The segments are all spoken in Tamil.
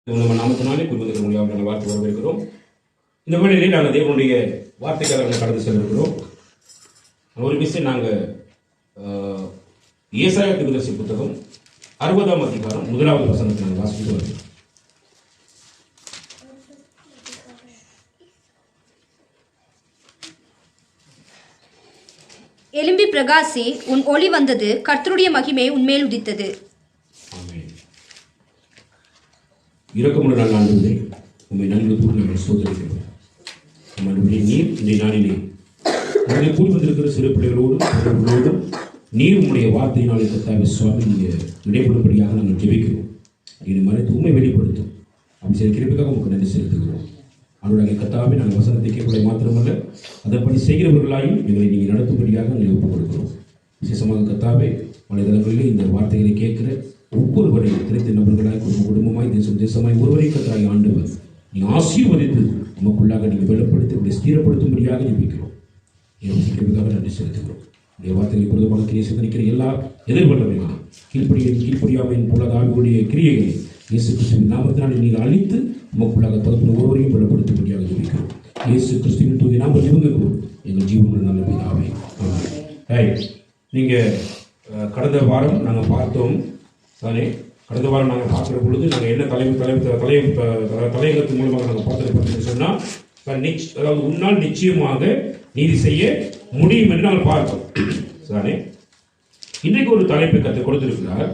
நம்ம நாமத்தினாலே குறிப்பிட்ட முடியாமல் நாங்கள் வார்த்தை வரவேற்கிறோம். இந்த வேளையிலே நாங்கள் தேவனுடைய வார்த்தைக்காக கடந்து சென்றிருக்கிறோம். ஒரு விஷயம் நாங்கள் ஏசாயா தீர்க்கதரிசி புத்தகம் 60ஆம் அதிகாரம் 1வது வசனத்தை நாங்கள் வாசித்து வருகிறோம். எழும்பி பிரகாசி, உன் ஒளி வந்தது, கர்த்தருடைய மகிமை உன்மேல் உதித்தது. இரக்கமுள்ள நல்ல ஆண்டவரே, உம்மை நன்கு கூறி நாங்கள் சோதரிக்கிறோம். நம்முடைய நீர் இன்றைய நாளிலே உங்களை கூறி வந்திருக்கிற சிறு பிள்ளைகளோடும் நீர் உங்களுடைய வார்த்தையினாலே கர்த்தாவே சுவாமி நீங்கள் இடைப்படும்படியாக நாங்கள் ஜெபிக்கிறோம். இதை மறைத்து உண்மை வெளிப்படுத்தும் அப்படி செய்த கிருபைக்காக உங்களுக்கு நன்றி செலுத்துகிறோம். அவருடைய கர்த்தாவே நாங்கள் வசனத்தை கேட்பதை மாத்திரமல்ல, அதன்படி செய்கிறவர்களாயும் எங்களை நீங்கள் நடத்தும்படியாக எங்களை ஒப்புக் கொடுக்கிறோம். விசேஷமாக கர்த்தாவே வலைதளங்களிலே இந்த வார்த்தைகளை கேட்கிற ஒவ்வொருவரையும் கிடைத்த நபர்களாய் குடும்பமாய் தேசமாய் ஒருவரை கர்த்தராகிய ஆண்டவர் நீங்கள் ஆசீர்வதித்து நமக்குள்ளாக நீங்கள் வெள்ளப்படுத்தி உங்களை ஸ்திரப்படுத்தும்படியாக ஜெபிக்கிறோம். கிருபைக்காக நன்றி செலுத்துகிறோம். இந்த வார்த்தைகளை பொருத்தமாக கிரியை சிந்தனைக்கிற எல்லா எதிர்வல்லமைகளும் கீழ்ப்படியாமையின் போல ஆவியுடைய கிரியைகளை இயேசு கிறிஸ்துவின் நாமத்தினால் நீங்கள் அழித்து நமக்குள்ளாக தகப்பன ஒருவரையும் வெள்ளப்படுத்தும்படியாக ஜெபிக்கிறோம். இயேசு கிறிஸ்துவின் தூய நாம ஜெபங்களும் எங்கள் ஜீவனுள்ள நல்ல பிதாவே. நீங்கள் கடந்த வாரம் நாங்கள் பார்த்தோம் தானே. கடந்த வாரம் நாங்கள் பார்க்குற பொழுது நாங்கள் என்ன தலையங்கத்தின் மூலமாக நாங்கள் பார்த்துட்டு சொன்னால், அதாவது உன்னால் நிச்சயமாக நீதி செய்ய முடியும் என்று நாங்கள் பார்த்தோம் தானே. இன்றைக்கு ஒரு தலைப்பை கற்றுக் கொடுத்திருக்கிறார்.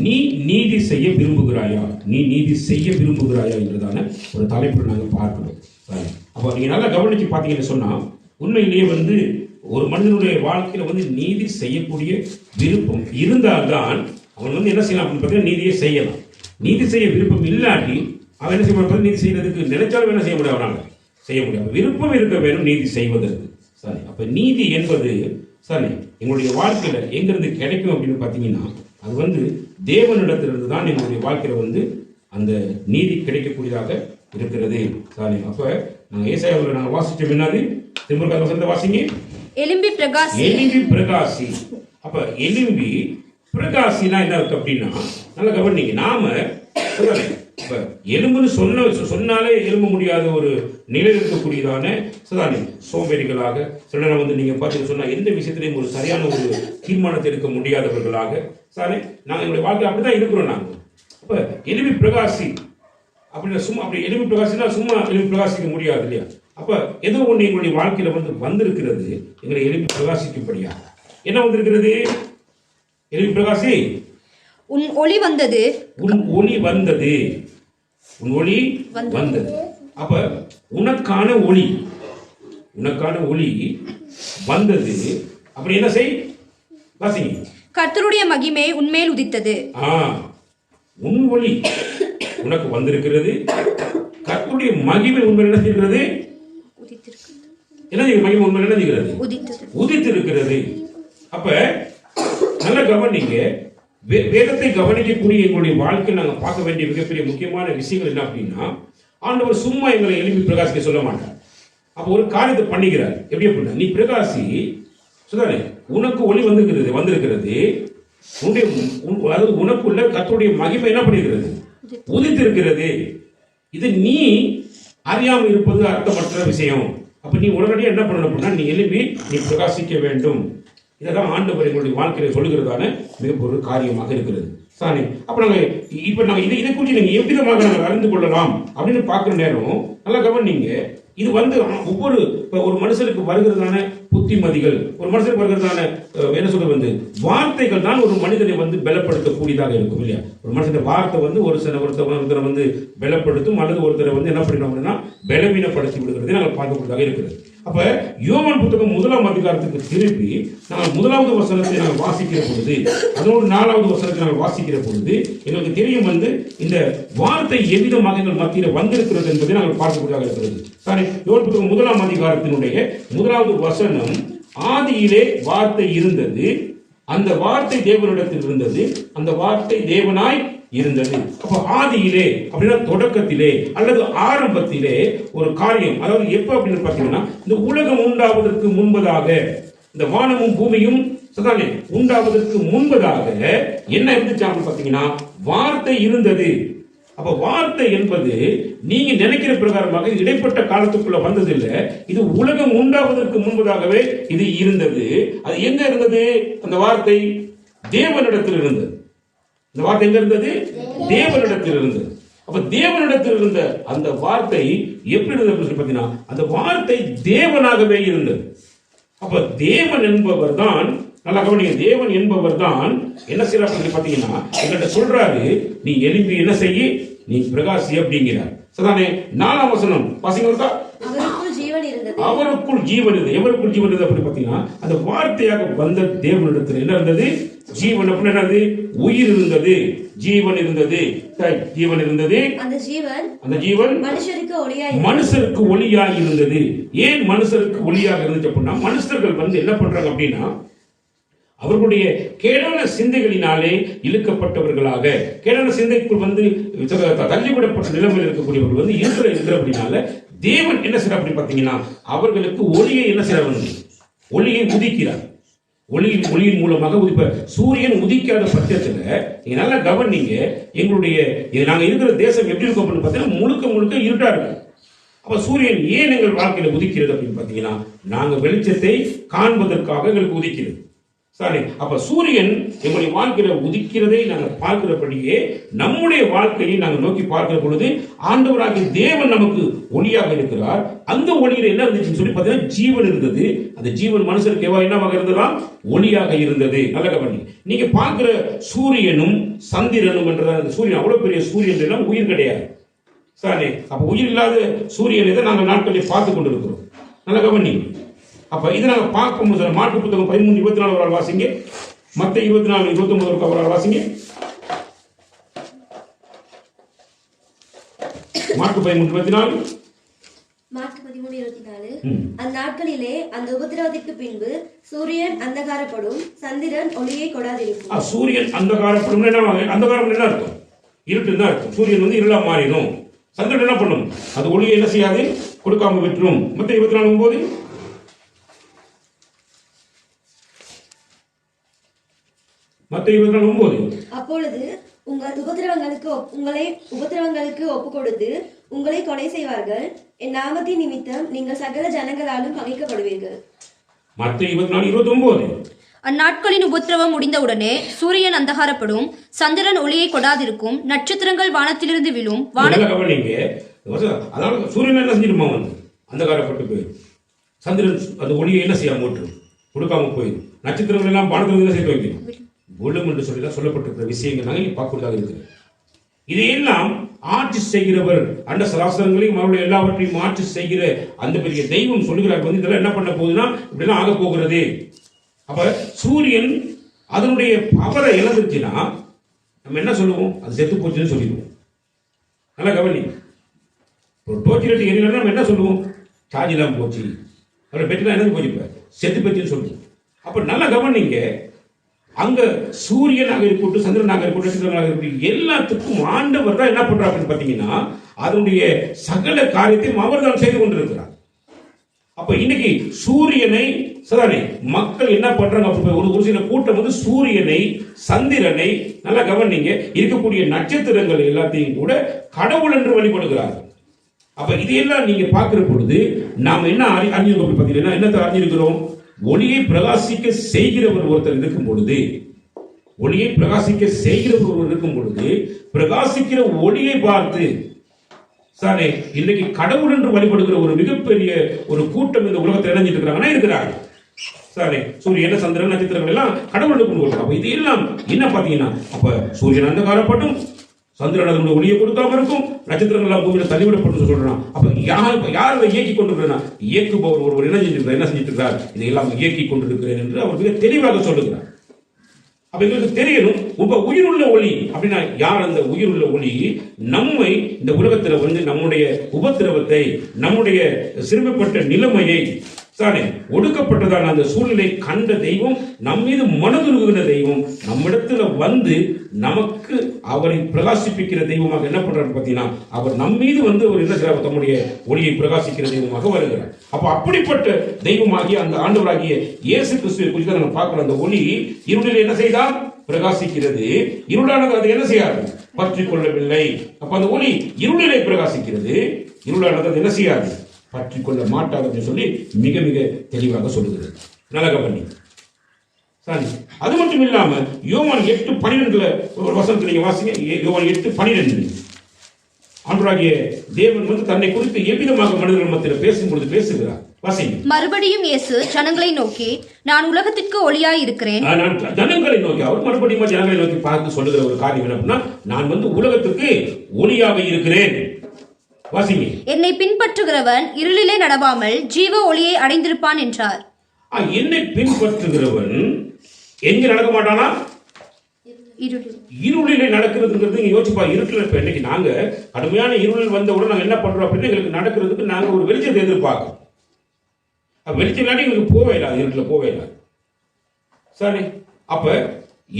நீ நீதி செய்ய விரும்புகிறாயா, நீ நீதி செய்ய விரும்புகிறாயா என்றதான ஒரு தலைப்பை நாங்கள் பார்க்கணும். அப்போ நீங்கள் நல்லா கவனித்து பார்த்தீங்கன்னு சொன்னால், உண்மையிலேயே ஒரு மனிதனுடைய வாழ்க்கையில் நீதி செய்யக்கூடிய விருப்பம் இருந்தால்தான் அவன் என்ன செய்யலாம் அப்படின்னு பார்த்தீங்கன்னா நீதியை செய்யலாம். நீதி செய்ய விருப்பம் இல்லாட்டி அவன் என்ன செய்ய, நீதி செய்யறதுக்கு நினைச்சாலும் என்ன செய்ய முடியாது, அவனால் செய்ய முடியாது. விருப்பம் இருக்க வேணும் நீதி செய்வதற்கு. சரி, அப்போ நீதி என்பது சரி எங்களுடைய வாழ்க்கையில் எங்கிருந்து கிடைக்கும் அப்படின்னு பார்த்தீங்கன்னா, அது தேவனிடத்திலிருந்து தான் எங்களுடைய வாழ்க்கையில் அந்த நீதி கிடைக்கக்கூடியதாக இருக்கிறது. சரி, அப்போ நாங்கள் ஏசாயாவில் நாங்கள் வாசிச்சோம். என்னது திரும்ப வசந்த வாசிங்க. எலும்பி பிரகாசி, எலும்பி பிரகாசி. அப்ப எலும்பி பிரகாசினா என்ன இருக்கு அப்படின்னா, நல்லா கவனிங்க. நாம இப்ப எலும்புன்னு சொன்னாலே எலும்ப முடியாத ஒரு நிலையில் இருக்கக்கூடியதான சதானி சோம்பேறிகளாக சில நேரம் நீங்க பார்த்து சொன்னா எந்த விஷயத்திலையும் ஒரு சரியான ஒரு தீர்மானத்தை எடுக்க முடியாதவர்களாக சாரி நாங்கள் எங்களுடைய வாழ்க்கை அப்படிதான் இருக்கிறோம். நாங்கள் அப்ப எலும்பி பிரகாசி அப்படின்னா சும்மா அப்படி எலும்பி பிரகாசினா சும்மா எலும்பி பிரகாசிக்க முடியாது இல்லையா. அப்ப ஏதோ ஒன்று எங்களுடைய வாழ்க்கையில வந்திருக்கிறது எங்களை எலும்பி பிரகாசிக்கும்படியா. என்ன வந்திருக்கிறது? எலும்பி பிரகாசி, உன் ஒளி வந்தது, உன் ஒளி வந்தது, உன் ஒளி வந்தது. அப்ப உனக்கான ஒளி வந்தது. அப்படி என்ன செய் வாசிங்க. கர்த்தருடைய மகிமை உன்மேல் உதித்தது. உன் ஒளி உனக்கு வந்திருக்கிறது, கர்த்தருடைய மகிமை உண்மையில் என்ன செய்கிறது? என்ன மகிமை உண்மையில் என்ன செய்கிறது? உதித்திருக்கிறது. அப்ப நல்ல கவனிங்க. வேதத்தை கவனிக்கக்கூடிய எங்களுடைய வாழ்க்கையில் நாங்கள் பார்க்க வேண்டிய மிகப்பெரிய முக்கியமான விஷயங்கள் என்ன அப்படின்னா, ஆண்டவர் சும்மா எங்களை எழுப்பி பிரகாசிக்க சொல்ல மாட்டார். அப்போ ஒரு காரியத்தை பண்ணிக்கிறார். எப்படி அப்படின்னா, நீ பிரகாசி சொன்னானே, உனக்கு ஒளி வந்திருக்கிறது, அதாவது உனக்குள்ள கர்த்தருடைய மகிமை என்ன பண்ணிருக்கிறது? உதித்திருக்கிறது. இது நீ அறியாமல் இருப்பது அர்த்தமற்ற விஷயம். அப்ப நீ உடனடியாக என்ன பண்ணணும் அப்படின்னா, நீ எழுப்பி நீ பிரகாசிக்க வேண்டும். இதெல்லாம் ஆண்டவர் எங்களுடைய வாழ்க்கையில சொல்லுகிறதான மிக ஒரு காரியமாக இருக்கிறது. சாரி, அப்ப நாங்கள் இதை குறித்து நீங்க எவ்விதமாக நாங்கள் அறிந்து கொள்ளலாம் அப்படின்னு பார்க்குற நேரம் நல்லா கவனிங்க. இது ஒவ்வொரு ஒரு மனுஷனுக்கு வருகிறதான புத்திமதிகள், ஒரு மனுஷனுக்கு வருகிறதான என்ன சொல்றது வார்த்தைகள் தான் ஒரு மனிதனை பலப்படுத்தக்கூடியதாக இருக்கும் இல்லையா. ஒரு மனுஷனுடைய வார்த்தை ஒருத்தரை பலப்படுத்தும் அல்லது ஒருத்தரை என்ன பண்ணிடும் அப்படின்னா பலவீனப்படுத்தி விடுகிறதை நாங்கள் பார்க்கக்கூடியதாக இருக்கிறது. அப்ப யோவான் புத்தகம் 1ஆம் அதிகாரத்துக்கு திருப்பி நாங்கள் 1வது வசனத்தை நாங்கள் வாசிக்கிற பொழுது, அதோடு 4வது வசனத்தை நாங்கள் வாசிக்கிற பொழுது எங்களுக்கு தெரியும் இந்த வார்த்தை எவ்விதமாக எங்கள் மத்தியில் வந்திருக்கிறது என்பதை நாங்கள் பார்க்கக்கூடியதாக இருக்கிறது. சாரி, யோவான் புத்தகம் 1ஆம் அதிகாரத்தினுடைய 1வது வசனம், ஆதியிலே வார்த்தை இருந்தது, அந்த வார்த்தை தேவனிடத்தில் இருந்தது, அந்த வார்த்தை தேவனாய் இருந்தது. அப்ப ஆதியிலே அப்படின்னா தொடக்கத்திலே அல்லது ஆரம்பத்திலே ஒரு காரியம், அதாவது எப்ப அப்படின்னு பாத்தீங்கன்னா, இந்த உலகம் உண்டாவதற்கு முன்பதாக, இந்த வானமும் பூமியும் உண்டாவதற்கு முன்பதாக என்ன இருந்துச்சு அப்படின்னு பாத்தீங்கன்னா, வார்த்தை இருந்தது. அப்ப வார்த்தை என்பது நீங்க நினைக்கிற பிரகாரமாக இடைப்பட்ட காலத்துக்குள்ள வந்ததில்லை. இது உலகம் உண்டாவதற்கு முன்பதாகவே இது இருந்தது. அது எங்க இருந்தது? அந்த வார்த்தை தேவனிடத்தில் இருந்தது. இந்த வார்த்தை எங்க இருந்தது? தேவனிடத்தில் இருந்தது. அப்ப தேவனிடத்தில் இருந்த அந்த வார்த்தை எப்படி இருந்தது பார்த்தீங்கன்னா, அந்த வார்த்தை தேவனாகவே இருந்தது. அப்ப தேவன் என்பவர் தான், நல்லா கவனிங்க, தேவன் என்பவர் தான் என்ன செய்யறாரு பார்த்தீங்கன்னா, என்கிட்ட சொல்றாரு, நீ எழுப்பி என்ன செய்ய, நீ பிரகாசி அப்படிங்கிறார். சரிதானே? 4ஆம் வசனம் வாசிங்க. அவருக்குள் ஜீவன் இருந்தது. அவருக்குள் ஜீவன் இருந்தது. எவருக்குள் ஜீவன் இருந்தது அப்படி பார்த்தீங்கன்னா, அந்த வார்த்தையாக வந்த தேவனிடத்தில் என்ன இருந்தது? ஜீவன். அப்படின்னு என்னது? உயிர் இருந்தது, ஜீவன் இருந்தது, ஜீவன் இருந்தது. அந்த ஜீவன் மனுஷருக்கு ஒளியாய் இருந்தது. ஏன் மனுஷருக்கு ஒளியாக இருந்துச்சு அப்படின்னா, மனுஷர்கள் என்ன பண்றாங்க அப்படின்னா, அவர்களுடைய கேடான சிந்தைகளினாலே இழுக்கப்பட்டவர்களாக, கேடான சிந்தைக்குள் தள்ளிவிடப்பட்ட நிலைமையில் இருக்கக்கூடியவர்கள் இருக்கிற அப்படின்னால தேவன் என்ன செய்யறார் அப்படி பார்த்தீங்கன்னா, அவர்களுக்கு ஒளியை என்ன செய்யறார்? ஒளியை உதிக்கிறார். ஒளியின் மூலமாக சூரியன் உதிக்காத பட்சத்தில் நீங்க நல்லா கவனிங்க, எங்களுடைய நாங்க இருக்கிற தேசம் எப்படி இருக்கும் அப்படின்னு பார்த்தீங்கன்னா, முழுக்க இருட்டா இருக்கு. அப்ப சூரியன் ஏன் எங்கள் வாழ்க்கையில உதிக்கிறது அப்படின்னு பார்த்தீங்கன்னா, நாங்க வெளிச்சத்தை காண்பதற்காக எங்களுக்கு உதிக்கிறது. சரி, அப்ப சூரியன் எங்களுடைய வாழ்க்கையில உதிக்கிறதை நாங்கள் பார்க்கிறபடியே நம்முடைய வாழ்க்கையை நாங்கள் நோக்கி பார்க்கிற பொழுது ஆண்டவராகிய தேவன் நமக்கு ஒளியாக இருக்கிறார். அந்த ஒளியில என்ன இருந்துச்சுன்னு சொல்லி பார்த்தீங்கன்னா, ஜீவன் இருந்தது. அந்த ஜீவன் மனுஷருக்கு என்னவாக இருந்ததா? ஒளியாக இருந்தது. நல்ல கவனி, நீங்க பார்க்கிற சூரியனும் சந்திரனும் என்ற அந்த சூரியன், அவ்வளவு பெரிய சூரியன் எல்லாம் உயிர் கிடையாது. சரி, அப்ப உயிர் இல்லாத சூரியனை தான் நாங்கள் நாட்களில் பார்த்து கொண்டிருக்கிறோம். நல்ல கவனி. அப்ப இதை நாங்க பார்க்கும்போது மார்க்கு புத்தகம் 13:24 ஒரு வாசிங்க. மத்தேயு 24:29 ஒரு வாசிங்க. மார்க்கு 13:24. அந்நாட்களிலே அந்த உபத்திரவத்திற்கு பின்பு சூரியன் அந்தகாரப்படும், சந்திரன் ஒளியை கொடாதிருக்கும். சூரியன் அந்தகாரப்படும். அந்தகாரம் என்ன அர்த்தம்? இருட்டு தான் அர்த்தம். சூரியன் இருளா மாறிடும். சந்திரன் என்ன பண்ணும்? அது ஒளியை என்ன செய்யாது? கொடுக்காம விட்டுரும். மத்தேயு 24:9. மத்தேயு 24:9. அப்பொழுது உங்கள் உபத்திரவங்களுக்கு ஒப்புக் கொடுத்து உங்களை கொலை செய்வார்கள். என் நாமத்தின் நிமித்தம் நீங்கள் சகல ஜனங்களாலும் பகைக்கப்படுவீர்கள். மத்தேயு 24:29. அந்நாட்களின் உபத்திரவம் முடிந்தவுடனே சூரியன் அந்தகாரப்படும், சந்திரன் ஒளியை கொடாதிருக்கும், நட்சத்திரங்கள் வானத்திலிருந்து விழும். அதாவது சூரியன் என்ன செஞ்சிருமா? அந்தகாரப்பட்டு போயிடும். சந்திரன் அந்த ஒளியை என்ன செய்யாம கொடுக்காம போயிடும். நட்சத்திரங்கள் எல்லாம் வானத்திலிருந்து என்ன செய்து வைக்கணும்? விழும் என்று சொல்லி சொல்லப்பட்டிருக்கிற விஷயங்கள் நாங்கள் பார்க்கிறதாக இருக்கிறது. இதையெல்லாம் ஆட்சி செய்கிறவர், அந்த சராசரங்களையும் அவருடைய எல்லாவற்றையும் ஆட்சி செய்கிற அந்த பெரிய தெய்வம் சொல்லுகிறார், இதெல்லாம் என்ன பண்ண போகுதுன்னா இப்படிலாம் ஆக போகிறது. அப்ப சூரியன் அதனுடைய பவரை இழந்துச்சுன்னா நம்ம என்ன சொல்லுவோம்? அது செத்து போச்சுன்னு சொல்லிடுவோம். நல்லா கவனி. ஒரு டோர்ச்சி எரியலன்னா நம்ம என்ன சொல்லுவோம்? சார்ஜ் இல்லாமல் போச்சு, அவரை பெற்றுலாம் என்ன போச்சு, இப்ப செத்து போச்சுன்னு சொல்லுவோம். அப்ப நல்லா கவனிங்க, அங்க சூரியனாக இருக்கட்டும், சந்திரனாக இருக்கட்டும், நட்சத்திரங்களாக இருக்கட்டும், எல்லாத்துக்கும் ஆண்டவர் தான் என்ன பண்றார் அப்படின்னு பாத்தீங்கன்னா, அதனுடைய சகல காரியத்தையும் அவர் தான் செய்து கொண்டிருக்கிறார். அப்ப இன்னைக்கு சூரியனை சதானே மக்கள் என்ன பண்றாங்க? ஒரு சில கூட்டம் சூரியனை, சந்திரனை, நல்லா கவனிங்க, இருக்கக்கூடிய நட்சத்திரங்கள் எல்லாத்தையும் கூட கடவுள் என்று வழிபடுகிறார்கள். அப்ப இதையெல்லாம் நீங்க பார்க்கிற பொழுது நாம என்ன அறிஞ்சிருக்கோம் பார்த்தீங்கன்னா, என்னத்தை அறிஞ்சிருக்கிறோம்? ஒளியை பிரகாசிக்க செய்கிறவர் ஒருத்தர் இருக்கும் பொழுது, ஒளியை பிரகாசிக்க செய்கிறவர் ஒருவர் இருக்கும் பொழுது, பிரகாசிக்கிற ஒளியை பார்த்து சாரே இன்னைக்கு கடவுள் என்று வழிபடுகிற ஒரு மிகப்பெரிய ஒரு கூட்டம் இந்த உலகத்தில் இணைஞ்சிட்டு இருக்கிறாங்கன்னா இருக்கிறார்கள். சாரே சூரியன், சந்திரன், நட்சத்திரங்கள் எல்லாம் கடவுளுக்கு கொண்டு வருவாங்க. அப்ப இது எல்லாம் என்ன பாத்தீங்கன்னா, அப்ப சூரியன் அந்தகாரப்பட்டும், சந்திரன் அதனுடைய ஒளியை கொடுக்காம இருக்கும், நட்சத்திரங்கள் எல்லாம் பூமியில தள்ளிவிடப்பட்டு சொல்றான். அப்ப யார் அதை இயக்கி கொண்டிருக்கிறா? இயக்குபவர் ஒருவர் என்ன செஞ்சிட்டு இருக்கிறார்? இதையெல்லாம் இயக்கி கொண்டிருக்கிறேன் என்று அவர் மிக தெளிவாக சொல்லுகிறார். அப்ப எங்களுக்கு தெரியணும், உயிருள்ள ஒளி அப்படின்னா யார்? அந்த உயிருள்ள ஒளி நம்மை இந்த உலகத்துல நம்முடைய உபத்திரவத்தை, நம்முடைய சிறுமைப்பட்ட நிலைமையை, ஒடுக்கப்பட்டதான அந்த சூழ்நிலை கண்ட தெய்வம், நம் மீது மனதுருகிற தெய்வம், நம்மிடத்துல நமக்கு அவரை பிரகாசிப்பிக்கிற தெய்வமாக என்ன பண்றாரு பாத்தீங்கன்னா, அவர் நம் மீது அவர் என்ன செய்யறார்? தம்முடைய ஒளியை பிரகாசிக்கிற தெய்வமாக வருகிறார். அப்ப அப்படிப்பட்ட தெய்வமாகிய அந்த ஆண்டவராகிய இயேசு கிறிஸ்துவை குறித்து நம்ம பார்க்கிறோம். அந்த ஒளி இருளில் என்ன செய்தார்? பிரகாசிக்கிறது, இருளானது அதை என்ன செய்யாது, பற்றி கொள்ளவில்லை. அப்ப அந்த ஒளி இருளிலே பிரகாசிக்கிறது, இருளானது அது என்ன செய்யாது, பற்றி கொள்ள மாட்டாது அப்படின்னு சொல்லி மிக மிக தெளிவாக சொல்லுகிறது. நல்ல கவனி. சரி, அது மட்டும் இல்லாம யோவான் 8:12 ஒரு வசனத்தை நீங்க வாசிங்க. யோவான் 8:12 ஆண்டவராகிய தேவன் வந்து தன்னை குறித்து எவ்விதமாக மனிதர்கள் மத்தியில் பேசும்பொழுது பேசுகிறார். வாசிங்க. மறுபடியும் இயேசு ஜனங்களை நோக்கி, நான் உலகத்திற்கு ஒளியாய் இருக்கிறேன். நான் ஜனங்களை நோக்கி, அவர் மறுபடியும் ஜனங்களை நோக்கி பார்த்து சொல்லுகிற ஒரு காரியம் என்ன அப்படின்னா, நான் வந்து உலகத்துக்கு ஒளியாக இருக்கிறேன். வாசிங்க. என்னை பின்பற்றுகிறவன் இருளிலே நடவாமல் ஜீவ ஒளியை அடைந்திருப்பான் என்றார். என்னை பின்பற்றுகிறவன் எங்க நடக்க மாட்டானா, இருளிலே நடக்கிறதுங்கிறது நீங்க யோசிப்பா. இருட்டில் இப்ப இன்னைக்கு நாங்க கடுமையான இருளில் வந்தவுடன் நாங்க என்ன பண்றோம் அப்படின்னா, எங்களுக்கு நடக்கிறதுக்கு நாங்க ஒரு வெளிச்சத்தை எதிர்பார்க்கிறோம். வெளிச்சம் இல்லாட்டி எங்களுக்கு போவே இல்லை, இருட்டில் போவே இல்லை. சரி, அப்ப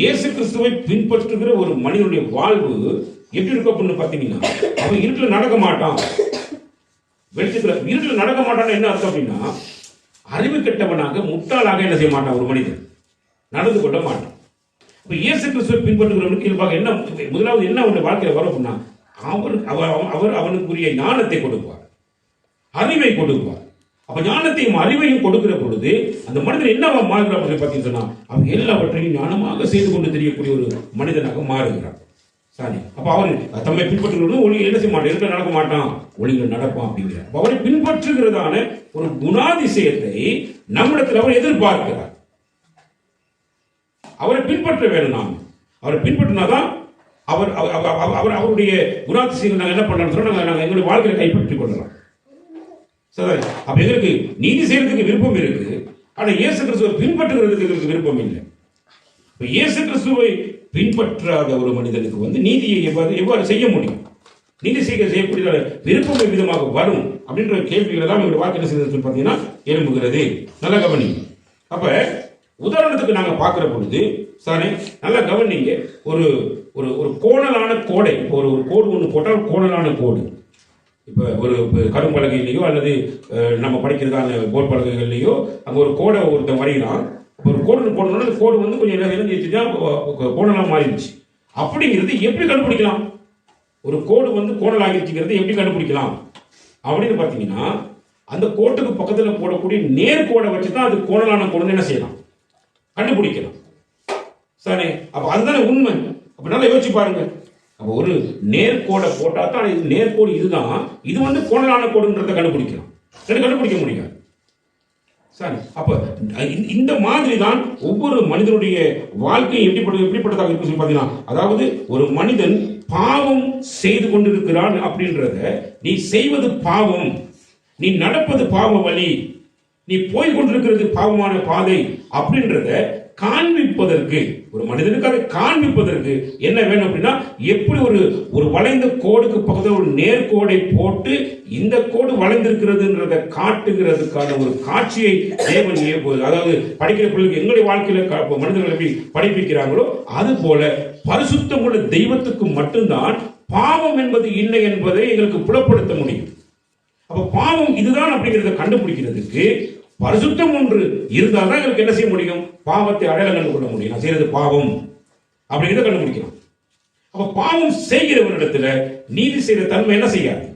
இயேசு கிறிஸ்துவை பின்பற்றுகிற ஒரு மனிதனுடைய வாழ்வு எப்படி இருக்கும் அப்படின்னு பாத்தீங்கன்னா, அவன் இருட்டில் நடக்க மாட்டான். வெளிச்சத்துல இருட்டில் நடக்க மாட்டான்னு என்ன அர்த்தம் அப்படின்னா, அறிவு கெட்டவனாக முட்டாளாக என்ன செய்ய மாட்டான் ஒரு மனிதன், நடந்து கொள்ள மாட்டான். இப்ப இயேசு கிறிஸ்துவை பின்பற்றுகிறவனுக்கு இயல்பாக என்ன, முதலாவது என்ன அவனுடைய வாழ்க்கையில வரும் அப்படின்னா, அவர் அவனுக்குரிய ஞானத்தை கொடுப்பார், அறிவை கொடுப்பார். அப்ப ஞானத்தையும் அறிவையும் கொடுக்கிற பொழுது அந்த மனிதன் என்ன மாறுகிறார் பார்த்தீங்கன்னா, அவன் எல்லாவற்றையும் ஞானமாக செய்து கொண்டு தெரியக்கூடிய ஒரு மனிதனாக மாறுகிறார். சரி, அப்ப அவர் தம்மை பின்பற்றுகிறது ஒளி என்ன செய்ய மாட்டான், இருக்க நடக்க மாட்டான், ஒளியில் நடப்பான் அப்படிங்கிறார். அவரை பின்பற்றுகிறதான ஒரு குணாதிசயத்தை நம்மிடத்தில் அவர் எதிர்பார்க்கிறார். அவரை பின்பற்ற வேணும். நாம் அவரை பின்பற்றினாதான் அவருடைய குணாதிசயங்கள் நாங்கள் என்ன பண்ணலாம், நாங்கள் எங்களுடைய வாழ்க்கையை கைப்பற்றிக் கொள்ளலாம். சரி, அப்ப எங்களுக்கு நீதி செய்யறதுக்கு விருப்பம் இருக்கு, ஆனா இயேசு கிறிஸ்துவை பின்பற்றுகிறதுக்கு எங்களுக்கு விருப்பம் இல்லை. இயேசு கிறிஸ்துவை பின்பற்றாத ஒரு மனிதனுக்கு வந்து நீதியை எவ்வாறு செய்ய முடியும், நீதி செய்யக்கூடிய விருப்பம் விதமாக வரும் அப்படின்ற கேள்விகளை தான் எங்களுடைய வாழ்க்கை செய்து பார்த்தீங்கன்னா எழும்புகிறது. நல்ல கவனி. அப்ப உதாரணத்துக்கு நாங்க பார்க்கிற பொழுது சாரே நல்லா கவனிங்க, ஒரு ஒரு கோணலான கோடை, ஒரு கோடு ஒன்று போட்டால் கோணலான கோடு, இப்போ ஒரு கரும்பலகையிலையோ அல்லது நம்ம படிக்கிறதான போர் பலகைகள்லையோ அங்கே ஒரு கோடை ஒருத்தன் வரைகிறான். ஒரு கோடு போடணும்னா அந்த கோடு வந்து கொஞ்சம் இணைஞ்சிச்சுன்னா கோணலாக மாறிடுச்சு. அப்படிங்கிறது எப்படி கண்டுபிடிக்கலாம், ஒரு கோடு வந்து கோணலாகிடுச்சுங்கிறது எப்படி கண்டுபிடிக்கலாம் அப்படின்னு பார்த்தீங்கன்னா, அந்த கோட்டுக்கு பக்கத்தில் போடக்கூடிய நேர்கோடை வச்சு தான் அது கோணலான கோடுன்னு என்ன செய்யலாம், கண்டுபிடிக்கலாம். சரி, அப்போ அதுதானே உண்மை. அப்போ நல்லா யோசிச்சு பாருங்க. அப்போ ஒரு நேர்கோடை போட்டா தான் இது நேர்கோடு, இதுதான் இது வந்து கோணலான கோடுன்றதை கண்டுபிடிக்கலாம், கண்டுபிடிக்க முடியாது. சரி, அப்ப இந்த மாதிரி தான் ஒவ்வொரு மனிதனுடைய வாழ்க்கை எப்படிப்பட்டதாக இருக்கு சொல்லி பார்த்தீங்கன்னா, அதாவது ஒரு மனிதன் பாவம் செய்து கொண்டிருக்கிறான் அப்படின்றத, நீ செய்வது பாவம், நீ நடப்பது பாவ வழி, நீ போய் கொண்டிருக்கிறது பாவமான பாதை அப்படின்றத காண்பிப்பதற்கு, ஒரு மனிதனுக்கு அதை காண்பிப்பதற்கு என்ன வேணும் அப்படின்னா, எப்படி ஒரு வளைந்த கோடுக்கு பக்கத்தில் ஒரு நேர்கோடை போட்டு இந்த கோடு வளைந்திருக்கிறதுன்றதை காட்டுகிறதுக்கான ஒரு காட்சியை தேவன், அதாவது படிக்கிற பிள்ளைக்கு எங்களுடைய வாழ்க்கையில மனிதர்கள் எப்படி படிப்பிக்கிறாங்களோ அது போல பரிசுத்தமுள்ள தெய்வத்துக்கு மட்டும்தான் பாவம் என்பது இல்லை என்பதை எங்களுக்கு புலப்படுத்த முடியும். அப்ப பாவம் இதுதான் அப்படிங்கிறத கண்டுபிடிக்கிறதுக்கு பரிசுத்தம் ஒன்று இருந்தால் தான் எங்களுக்கு என்ன செய்ய முடியும், பாவத்தை அடையாளம் கண்டு கொள்ள முடியும். நான் செய்யறது பாவம் அப்படிங்கிறத கண்டுபிடிக்கலாம். அப்ப பாவம் செய்கிறவனிடத்துல நீதி செய்யற தன்மை என்ன செய்யாது,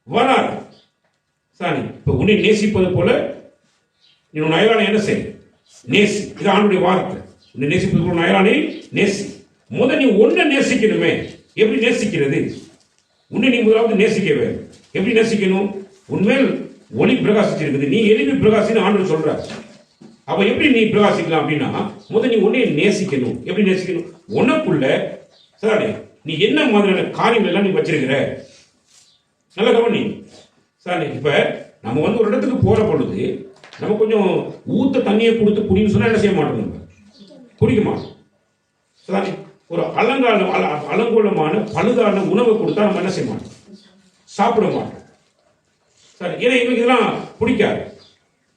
வராது. சாரி, இப்ப உன்னை நேசிப்பது போல நீ உன் அயலானை என்ன செய்ய, நேசி. இது ஆண்டுடைய வார்த்தை. உன்னை நேசிப்பது போல அயலானை நேசி. முதல் நீ ஒன்றை நேசிக்கணுமே. எப்படி நேசிக்கிறது, உன்னை நீ முதலாவது நேசிக்க வேண்டும். எப்படி நேசிக்கணும், உண்மையில் ஒளி பிரகாசிச்சிருக்குது, நீ எளிமை பிரகாசின்னு ஆண்டவர் சொல்றார். அப்ப எப்படி நீ பிரகாசிக்கலாம் அப்படின்னா, முதல் நீ உன்னை நேசிக்கணும். எப்படி நேசிக்கணும், உனக்குள்ள சாரி நீ என்ன மாதிரியான காரியங்கள் எல்லாம் நீ வச்சிருக்கிற. நல்ல கவனி. சாரி, இப்ப நம்ம வந்து ஒரு இடத்துக்கு போற பொழுது நம்ம கொஞ்சம் ஊத்த தண்ணியை கொடுத்து குடின்னு சொன்னா என்ன செய்ய மாட்டோம், நம்ம குடிக்க மாட்டோம். சாரி, ஒரு அலங்கோலமான பழுதான உணவை கொடுத்தா நம்ம என்ன செய்ய மாட்டோம், சாப்பிட மாட்டோம். சரி, ஏன்னா எங்களுக்கு இதெல்லாம் பிடிக்காது,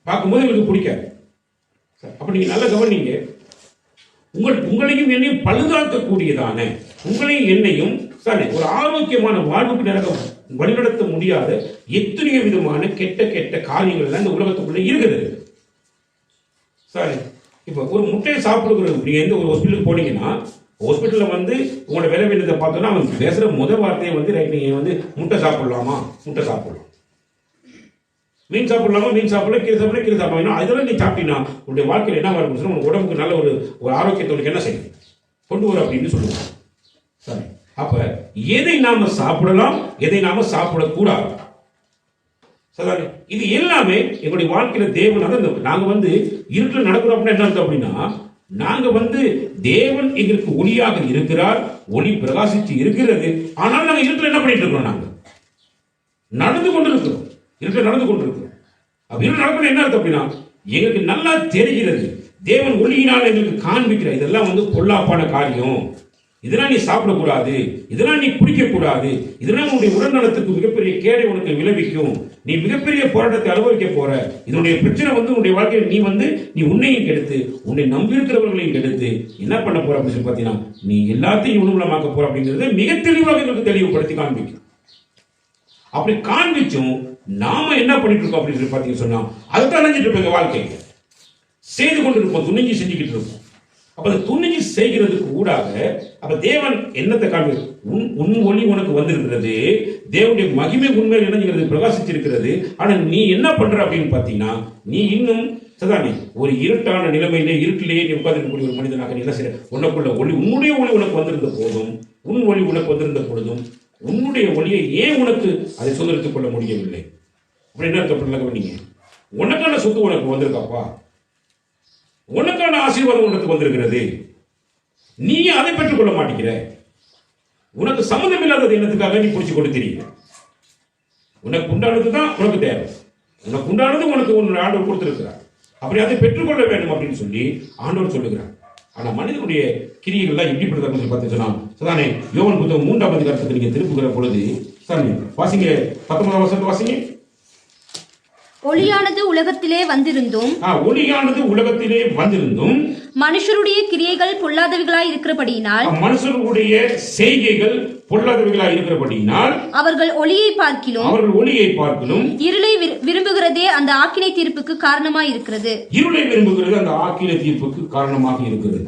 பார்க்கும்போது எங்களுக்கு பிடிக்காது. அப்ப நீங்க நல்ல கவனிங்க, உங்களையும் என்னையும் பழுதாக்கக்கூடியதான உங்களையும் என்னையும் சரி ஒரு ஆரோக்கியமான வாழ்வுக்கு வழிநடத்த முடியாத எத்தனையோ விதமான கெட்ட கெட்ட காரியங்கள் எல்லாம் இந்த உலகத்துக்குள்ள இருக்குது. சரி, இப்போ ஒரு முட்டையை சாப்பிடுகிறது, நீங்க எந்த ஒரு ஹாஸ்பிட்டலுக்கு போனீங்கன்னா ஹாஸ்பிட்டல்ல வந்து உங்களோட விலை வேண்டதை பார்த்தோன்னா அவன் பேசுற முதல் வார்த்தையை வந்து ரைட், நீங்க வந்து முட்டை சாப்பிடலாமா, முட்டை சாப்பிடலாம், மீன் சாப்பிடலாமா, மீன் சாப்பிடலாம், கீரை சாப்பிடலாம், கீரை சாப்பிடலாம். இதெல்லாம் நீ சாப்பிட்டீங்கன்னா உங்களுடைய வாழ்க்கையில் என்ன வரும் சொன்னா உங்க உடம்புக்கு நல்ல ஒரு ஆரோக்கியத்தோடு என்ன செய்யும் கொண்டு வரும் அப்படின்னு சொல்லுவாங்க. சரி, அப்ப எதை நாம சாப்பிடலாம், எதை நாம சாப்பிடக்கூடாது, சரி, இது எல்லாமே எங்களுடைய வாழ்க்கையில தேவனாக நாங்க வந்து இருட்டில் நடக்கிறோம் அப்படின்னா என்ன அர்த்தம் அப்படின்னா, நாங்க வந்து தேவன் எங்களுக்கு ஒளியாக இருக்கிறார், ஒளி பிரகாசித்து இருக்கிறது. ஆனால் நாங்க இருட்டில் என்ன பண்ணிட்டு இருக்கிறோம், நாங்க நடந்து கொண்டிருக்கிறோம், இருட்டில் நடந்து கொண்டிருக்கிறோம். அப்ப இருட்டில் நடக்கணும் என்ன அர்த்தம் அப்படின்னா, எங்களுக்கு நல்லா தெரிகிறது தேவன் ஒளியினால் எங்களுக்கு காண்பிக்கிறார் இதெல்லாம் வந்து பொல்லாப்பான காரியம், இதெல்லாம் நீ சாப்பிடக்கூடாது, இதெல்லாம் நீ குடிக்கக்கூடாது, இதெல்லாம் உன்னுடைய உடல்நலத்துக்கு மிகப்பெரிய கேடை உனக்கு விளைவிக்கும், நீ மிகப்பெரிய போராட்டத்தை அனுபவிக்க போற, இதனுடைய பிரச்சனை வந்து உன்னுடைய வாழ்க்கையில் நீ உன்னையும் கெடுத்து உன்னை நம்பியிருக்கிறவர்களையும் கெடுத்து என்ன பண்ண போற அப்படின்னு சொல்லி பார்த்தீங்கன்னா நீ எல்லாத்தையும் உணவுலமாக்க போற அப்படிங்கிறத மிக தெளிவாக எங்களுக்கு தெளிவுபடுத்தி காண்பிக்கும். அப்படி காண்பிச்சும் நாம என்ன பண்ணிட்டு இருக்கோம் அப்படின்னு சொல்லி பார்த்தீங்கன்னு சொன்னா அதுதான் நினைச்சிட்டு இருப்போம், வாழ்க்கையை செய்து கொண்டு இருப்போம், துணிஞ்சு செஞ்சுக்கிட்டு இருப்போம். அப்ப அந்த துணிஞ்சு செய்கிறதுக்கு ஊடாக அப்ப தேவன் என்னத்தை காண்பி, உன் ஒளி உனக்கு வந்திருக்கிறது, தேவனுடைய மகிமை உண்மையில் என்னங்கிறது பிரகாசிச்சிருக்கிறது. ஆனா நீ என்ன பண்ற அப்படின்னு பாத்தீங்கன்னா நீ இன்னும் சதானே ஒரு இருட்டான நிலைமையிலே இருட்டிலேயே நீ உட்கார்ந்துக்கூடிய ஒரு மனிதனாக நீ என்ன செய்ய, உனக்குள்ள ஒளி, உன்னுடைய ஒளி உனக்கு வந்திருந்த போதும், உன் ஒளி உனக்கு வந்திருந்த பொழுதும் உன்னுடைய ஒளியை ஏன் உனக்கு அதை சுதந்திரத்துக் கொள்ள முடியவில்லை அப்படி என்ன இருக்கப்படல, நீங்க உனக்கான சொத்து உனக்கு வந்திருக்காப்பா, உனக்கான ஆசீர்வாதம் உனக்கு வந்திருக்கிறது, நீ அதை பெற்றுக் கொள்ள மாட்டேங்கிற, உனக்கு சம்மந்தம் இல்லாதது என்னத்துக்காக நீ பிடிச்சு கொண்டு தெரியுற, உனக்கு உண்டானதுதான் உனக்கு தேவை, உனக்கு உண்டானது உனக்கு உன்னுடைய ஆண்டவர் கொடுத்திருக்கிறார், அப்படி அதை பெற்றுக்கொள்ள வேண்டும் அப்படின்னு சொல்லி ஆண்டவர் சொல்லுகிறார். ஆனா மனிதனுடைய கிரியைகள்லாம் எப்படி படுத்தாங்க பார்த்தீங்கன்னா சதானே யோவான் புத்தகம் 3ஆம் அதிகாரத்துக்கு நீங்க திருப்புகிற பொழுது சாமி வாசிங்க 19ஆம் வசனத்தை வாசிங்க. ஒளியானது உலகத்திலே வந்திருந்தும் ஒளியானது உலகத்திலே வந்திருந்தும் மனுஷருடைய கிரியைகள் பொல்லாதவைகளாய் இருக்கிறபடியினால் மனுஷருடைய செய்கைகள் பொல்லாதவைகளாய் இருக்கிறபடியினால் அவர்கள் ஒளியை பார்க்கிலும் இருளை விரும்புகிறதே அந்த ஆக்கினை தீர்ப்புக்கு காரணமாய் இருக்கிறது. இருளை விரும்புகிறது அந்த ஆக்கினை தீர்ப்புக்கு காரணமாக இருக்கிறது.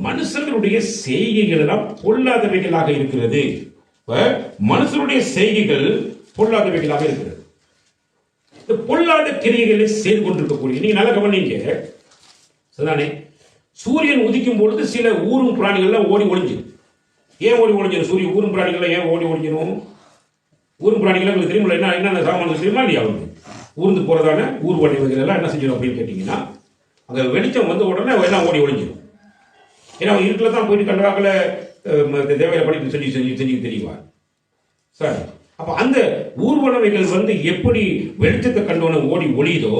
மனுஷர்களுடைய செய்கைகள் எல்லாம் பொல்லாதவைகளாக இருக்கிறது. மனுஷருடைய செய்கைகள் பொல்லாதவைகளாக இருக்கிறது. பொல்லாத கிரியைகளை செய்து கொண்டிருக்கக்கூடிய நீங்க நல்ல கவனிங்க சரிதானே. சூரியன் உதிக்கும் பொழுது சில ஊரும் பிராணிகள்லாம் ஓடி ஒளிஞ்சு. ஏன் ஓடி ஒளிஞ்சிடும்? சூரிய ஊரும் பிராணிகள் ஏன் ஓடி ஒளிஞ்சிடும்? ஊரும் பிராணிகள் உங்களுக்கு தெரியுமா என்ன சாமான் தெரியுமா இல்லையா? ஊர்ந்து போறதான ஊர்வலி எல்லாம் என்ன செஞ்சிடும் அப்படின்னு கேட்டீங்கன்னா அந்த வெளிச்சம் வந்த உடனே எல்லாம் ஓடி ஒளிஞ்சிடும். ஏன்னா இருட்டில் தான் போயிட்டு கண்டாக்கல தேவையை படித்து செஞ்சு தெரியுவார் சார். அப்ப அந்த ஊர்வலவைகள் வந்து எப்படி வெளிச்சத்தை கண்டோன்னு ஓடி ஒளியுதோ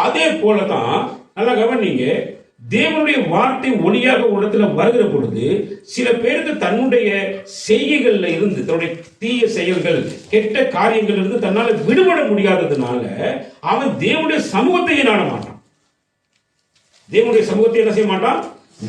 அதே போலதான் நல்லா கவனிங்க, தேவனுடைய வார்த்தை ஒளியாக உலகத்துல வருகிற பொழுது சில பேருக்கு தன்னுடைய செய்கைகள்ல இருந்து தன்னுடைய தீய செயல்கள் கெட்ட காரியங்கள் இருந்து தன்னால விடுபட முடியாததுனால அவன் தேவனுடைய சமூகத்தையே நாட மாட்டான். தேவனுடைய சமூகத்தை என்ன செய்ய மாட்டான்?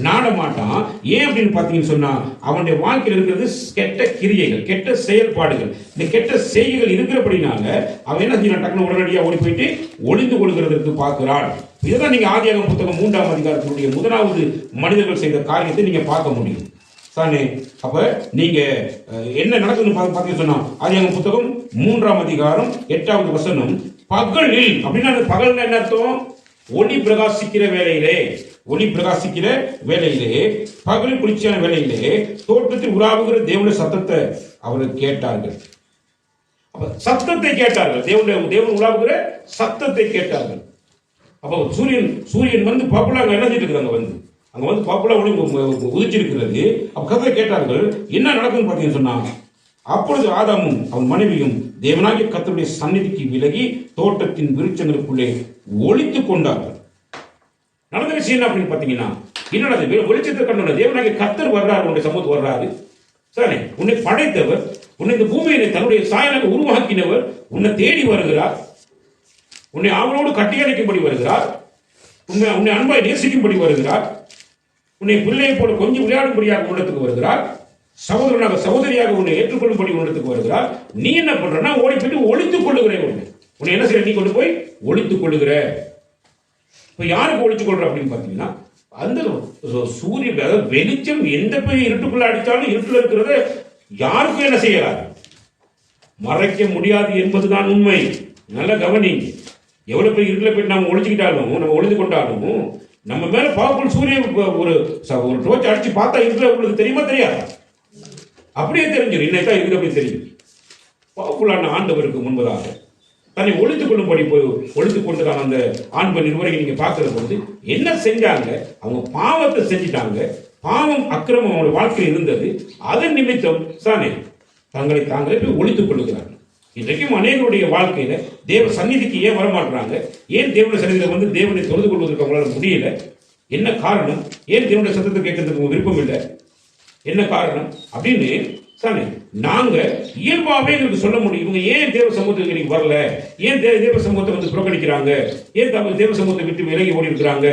நாட மாட்டான். ஏன் அப்படின்னு பாத்தீங்கன்னு சொன்னா அவனுடைய வாழ்க்கையில் இருக்கிறது கெட்ட கிரியைகள், கெட்ட செயல்பாடுகள், இந்த கெட்ட செய்கைகள் இருக்கிறபடினால அவன் என்ன செய்யறான்? டக்குனு உடனடியாக ஓடி போயிட்டு ஒளிந்து கொள்கிறதற்கு பார்க்கிறான். இதுதான் நீங்க ஆதியாகமம் புத்தகம் 3ஆம் அதிகாரத்தினுடைய முதலாவது மனிதர்கள் செய்த காரியத்தை நீங்க பார்க்க முடியும் தானே. அப்ப நீங்க என்ன நடக்குதுன்னு பாத்தீங்கன்னு சொன்னா ஆதியாகமம் புத்தகம் 3ஆம் அதிகாரம் 8வது வசனம், பகலில் அப்படின்னா பகல் என்ன அர்த்தம்? ஒளி பிரகாசிக்கிற வேளையிலே, ஒளி பிரகாசிக்கிற வேளையிலே, பகலில் குளிர்ச்சியான வேளையிலே தோட்டத்தில் உலாவுகிற தேவனுடைய சத்தத்தை அவர்கள் கேட்டார்கள். அப்ப சத்தத்தை கேட்டார்கள், தேவன் உலாவுகிற சத்தத்தை கேட்டார்கள். அப்ப சூரியன் வந்து பாப்புலா என்ன செஞ்சுட்டு இருக்காங்க, அங்க வந்து பாப்புலா ஒளி உதிச்சிருக்கிறது. அப்ப கதை கேட்டார்கள். என்ன நடக்குதுன்னு பார்த்தீங்கன்னு சொன்னா அப்பொழுது ஆதாமும் அவன் மனைவியும் தேவனாகிய கர்த்தருடைய சந்நிதிக்கு விலகி தோட்டத்தின் விருட்சங்களுக்குள்ளே ஒளித்துக் கொண்டார்கள். நடந்த விஷயம் என்ன அப்படின்னு பாத்தீங்கன்னா என்னடா வெளிச்சத்தை கண்டோட தேவனாகிய கர்த்தர் வர்றாரு, உன்னுடைய சமூகத்துக்கு வர்றாரு. சரி, உன்னை படைத்தவர், உன்னை இந்த பூமியை தன்னுடைய சாயலாக உருவாக்கினவர் உன்னை தேடி வருகிறார், உன்னை அவனோடு கட்டியணைக்கும்படி வருகிறார், உன்னை அன்பாய் நேசிக்கும்படி வருகிறார், உன்னை பிள்ளையை போல கொஞ்சம் விளையாடும்படியாக உள்ளத்துக்கு வருகிறார், சகோதரனாக சகோதரியாக உன்னை ஏற்றுக்கொள்ளும்படி உள்ளத்துக்கு வருகிறார். நீ என்ன பண்றன்னா ஓடி போயிட்டு ஒளித்துக் கொள்ளுகிற, உன்னை என்ன செய்ய? நீ கொண்டு போய் ஒளித்துக் கொள்ளுகிற. இப்ப யாருக்கு ஒழிச்சு கொள்ற அப்படின்னு பாத்தீங்கன்னா அந்த சூரிய அதாவது வெளிச்சம் எந்த போய் இருட்டுக்குள்ள அடித்தாலும் இருட்டுல இருக்கிறத யாருக்கும் என்ன செய்யறாரு, மறைக்க முடியாது என்பதுதான் உண்மை. நல்ல கவனிங்க. எவ்வளவு பேர் இருட்டுல போயிட்டு நம்ம ஒழிச்சுக்கிட்டாலும் நம்ம ஒளிந்து கொண்டாலும் நம்ம மேல பவர்ஃபுல் சூரியன் ஒரு டோர்ச் அடிச்சு பார்த்தா இருட்டுல உங்களுக்கு தெரியுமா தெரியாது? அப்படியே தெரிஞ்சிடும். இன்னைக்கு இருக்குது அப்படி தெரியும். பவர்ஃபுல்லான ஆண்டவருக்கு முன்பதாக தன்னை ஒழித்துக் கொள்ளும்படி போய் ஒழித்துக் கொண்டுதான் அந்த ஆண் பெண் இருவரை நீங்க பார்க்கிற பொழுது என்ன செஞ்சாங்க? அவங்க பாவத்தை செஞ்சிட்டாங்க. பாவம் அக்கிரமம் அவங்களுடைய வாழ்க்கையில் இருந்தது. அதன் நிமித்தம் தானே தங்களை தாங்களே போய் ஒழித்துக் கொள்ளுகிறார்கள். இன்றைக்கும் அநேகருடைய வாழ்க்கையில தேவ சந்நிதிக்கு ஏன் வரமாட்டாங்க? ஏன் தேவனுடைய சந்நிதியில வந்து தேவனை தொழுது கொள்வதற்கு அவங்களால முடியல? என்ன காரணம்? ஏன் தேவனுடைய சத்தத்தை கேட்கறதுக்கு விருப்பம் இல்லை? என்ன காரணம் அப்படின்னு தானே நாங்க இயல்பாவே எங்களுக்கு சொல்ல முடியும். இவங்க ஏன் தேவ சமூகத்துக்கு இன்னைக்கு வரல? ஏன் தேவ சமூகத்தை வந்து புறக்கணிக்கிறாங்க? ஏன் தேவ சமூகத்தை விட்டு விலகி ஓடி இருக்கிறாங்க?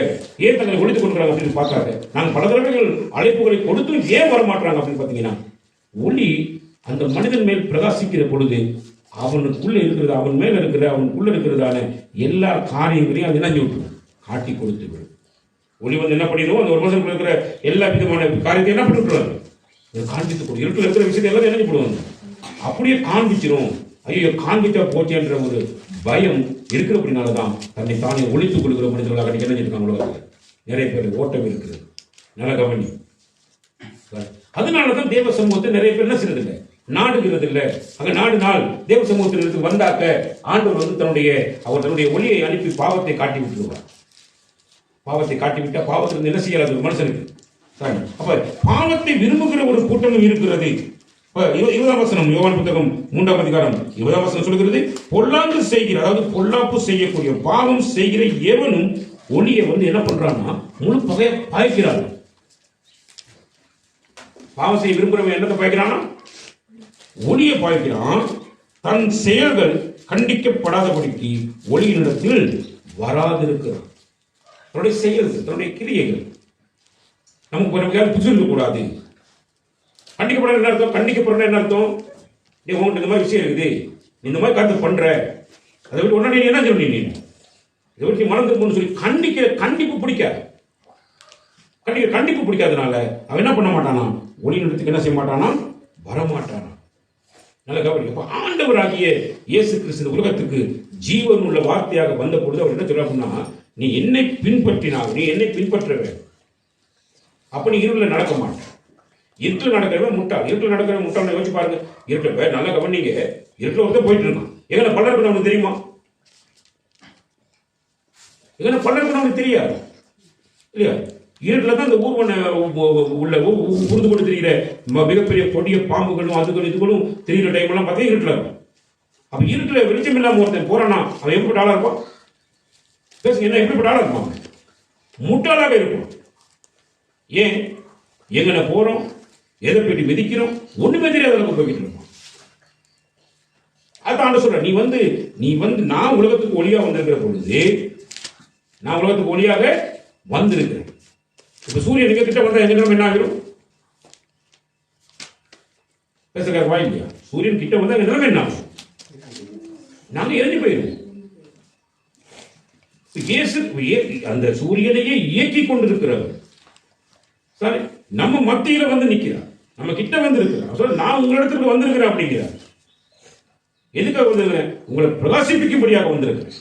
ஏன் தங்களை ஒழித்துக் கொள்றாங்க அப்படின்னு பார்க்காங்க. நாங்கள் பல தடவைகள் அழைப்புகளை கொடுத்தும் ஏன் வரமாட்டாங்க அப்படின்னு பாத்தீங்கன்னா, ஒளி அந்த மனிதன் மேல் பிரகாசிக்கிற பொழுது அவனுக்குள்ள இருக்கிறது, அவன் மேல இருக்கிற அவனுக்குள்ள இருக்கிறதான எல்லா காரியங்களையும் அது என்ன விட்டுரும், காட்டி கொடுத்து விடும். ஒளி வந்து என்ன பண்ணிடுவோம், அந்த ஒரு மனுஷனுக்கு இருக்கிற எல்லா விதமான காரியத்தையும் என்ன பண்ணிவிடுவாங்க, காண்பித்து கொடு. இருட்டில் இருக்கிற விஷயத்தை எல்லாம் என்ன போடுவாங்க, அப்படியே காண்பிச்சிரும். ஐயோ காண்பிச்சா போச்சேன்ற ஒரு பயம் இருக்கிறபடினாலதான் தன்னை தானே ஒழித்துக் கொள்கிற மனிதர்களாக என்ன செஞ்சிருக்காங்க உலகத்தில் நிறைய பேர் ஓட்டம் இருக்குது. நல்ல கவனி. அதனாலதான் தேவ சமூகத்தை நிறைய பேர் என்ன செய்யறது இல்லை, நாடுகிறது இல்லை. அங்க நாடு நாள் தேவ சமூகத்திற்கு வந்தாக்க ஆண்டவர் வந்து தன்னுடைய ஒளியை அனுப்பி பாவத்தை காட்டி விட்டுருவார். பாவத்தை காட்டிவிட்டா பாவத்திலிருந்து என்ன செய்யறது மனுஷனுக்கு. அப்ப பாவத்தை விரும்புகிற ஒரு கூட்டமும் இருக்கிறது. 20ஆம் வசனம் யோவான் புத்தகம் 3ஆம் அதிகாரம் 20ஆம் வசனம் சொல்கிறது, பொல்லாங்கு செய்கிற அதாவது பொல்லாப்பு செய்யக்கூடிய பாவம் செய்கிற எவனும் ஒளியை வந்து என்ன பண்றான்னா முழு பகைய பாய்க்கிறான். பாவம் செய்ய விரும்புறவன் என்னத்தை பாய்க்கிறானா, ஒளியை பாய்க்கிறான். தன் செயல்கள் கண்டிக்கப்படாதபடிக்கு ஒளியினிடத்தில் வராதிருக்கிறான். தன்னுடைய செயல்கள், தன்னுடைய கிரியைகள் நமக்கு புதுசு இருக்கக்கூடாது. கண்டிக்கப்பட என்ன அர்த்தம், கண்டிக்கப்படுற என்ன அர்த்தம், நீ உங்கள்கிட்ட இந்த மாதிரி விஷயம் இருக்குது, இந்த மாதிரி கருத்து பண்ற, அதை விட்டு உடனே நீ என்ன சொல்லி நீ இதை விட்டு மனம் திரும்பணும்னு சொல்லி கண்டிப்பு பிடிக்காது. கண்டிப்பு பிடிக்காதனால அவன் என்ன பண்ண மாட்டானா, ஒளி நிலத்துக்கு என்ன செய்ய மாட்டானா, வரமாட்டானா. நல்ல கவனி. அப்ப ஆண்டவராகிய இயேசு கிறிஸ்து உலகத்துக்கு ஜீவன் உள்ள வார்த்தையாக வந்த பொழுது அவர் என்ன சொல்றாருன்னா, நீ என்னை பின்பற்றினால், நீ என்னை பின்பற்றவே, அப்ப நீ இருளில் நடக்க மாட்டேன். இருட்டில் நடக்கிறவன் முட்டாள். இருட்டில் நடக்கிறவன் முட்டாள் யோசிச்சு பாருங்க. இருட்டில் நல்லா கவனிங்க, இருட்டில் ஒருத்தர் போயிட்டு இருக்கான். எங்களை பல்லர் இருக்கணும் அவனுக்கு தெரியுமா? எங்களை பல்லர் இருக்கணும் அவனுக்கு தெரியாது இல்லையா? இருட்டில் தான் இந்த ஊர்வன உள்ள உருது கொண்டு தெரிகிற மிகப்பெரிய கொடிய பாம்புகளும் அதுகளும் இதுகளும் தெரிகிற டைம் எல்லாம் பார்த்தா இருட்டில் இருக்கும். அப்ப இருட்டில் வெளிச்சம் இல்லாம ஒருத்தன் போறானா அவன் எப்படிப்பட்ட ஆளா இருப்பான்? பேசுங்க, என்ன எப்படிப்பட்ட ஆளா இருப்பான்? முட்டாளாக இருக்கும். ஏன் எங்கன போறோம், எதை போயிட்டு மிதிக்கிறோம், ஒண்ணுமே தெரியாத அளவுக்கு போய்கிட்டு இருக்கோம். அதான் சொல்ற, நீ வந்து நான் உலகத்துக்கு ஒளியா வந்திருக்கிற பொழுது, நான் உலகத்துக்கு ஒளியாக வந்திருக்கிறேன். இப்ப சூரியன் எங்க கிட்ட வந்தா எங்க என்ன ஆகிடும்? பேசுற வாய்லையா? சூரியன் கிட்ட வந்தா எங்க நிலைமை என்ன ஆகும்? நாங்க எரிஞ்சு போயிடுவோம். அந்த சூரியனையே இயக்கி கொண்டிருக்கிறவர் சரி நம்ம மத்தியில வந்து நிக்கிறார், நம்ம கிட்ட வந்து இருக்கிறார். நான் உங்களிடத்துக்கு வந்திருக்கிறேன் அப்படிங்கிறார். எதுக்காக வந்திருக்கிறேன்? உங்களை பிரகாசிப்பிக்கும்படியாக வந்திருக்கிறேன்.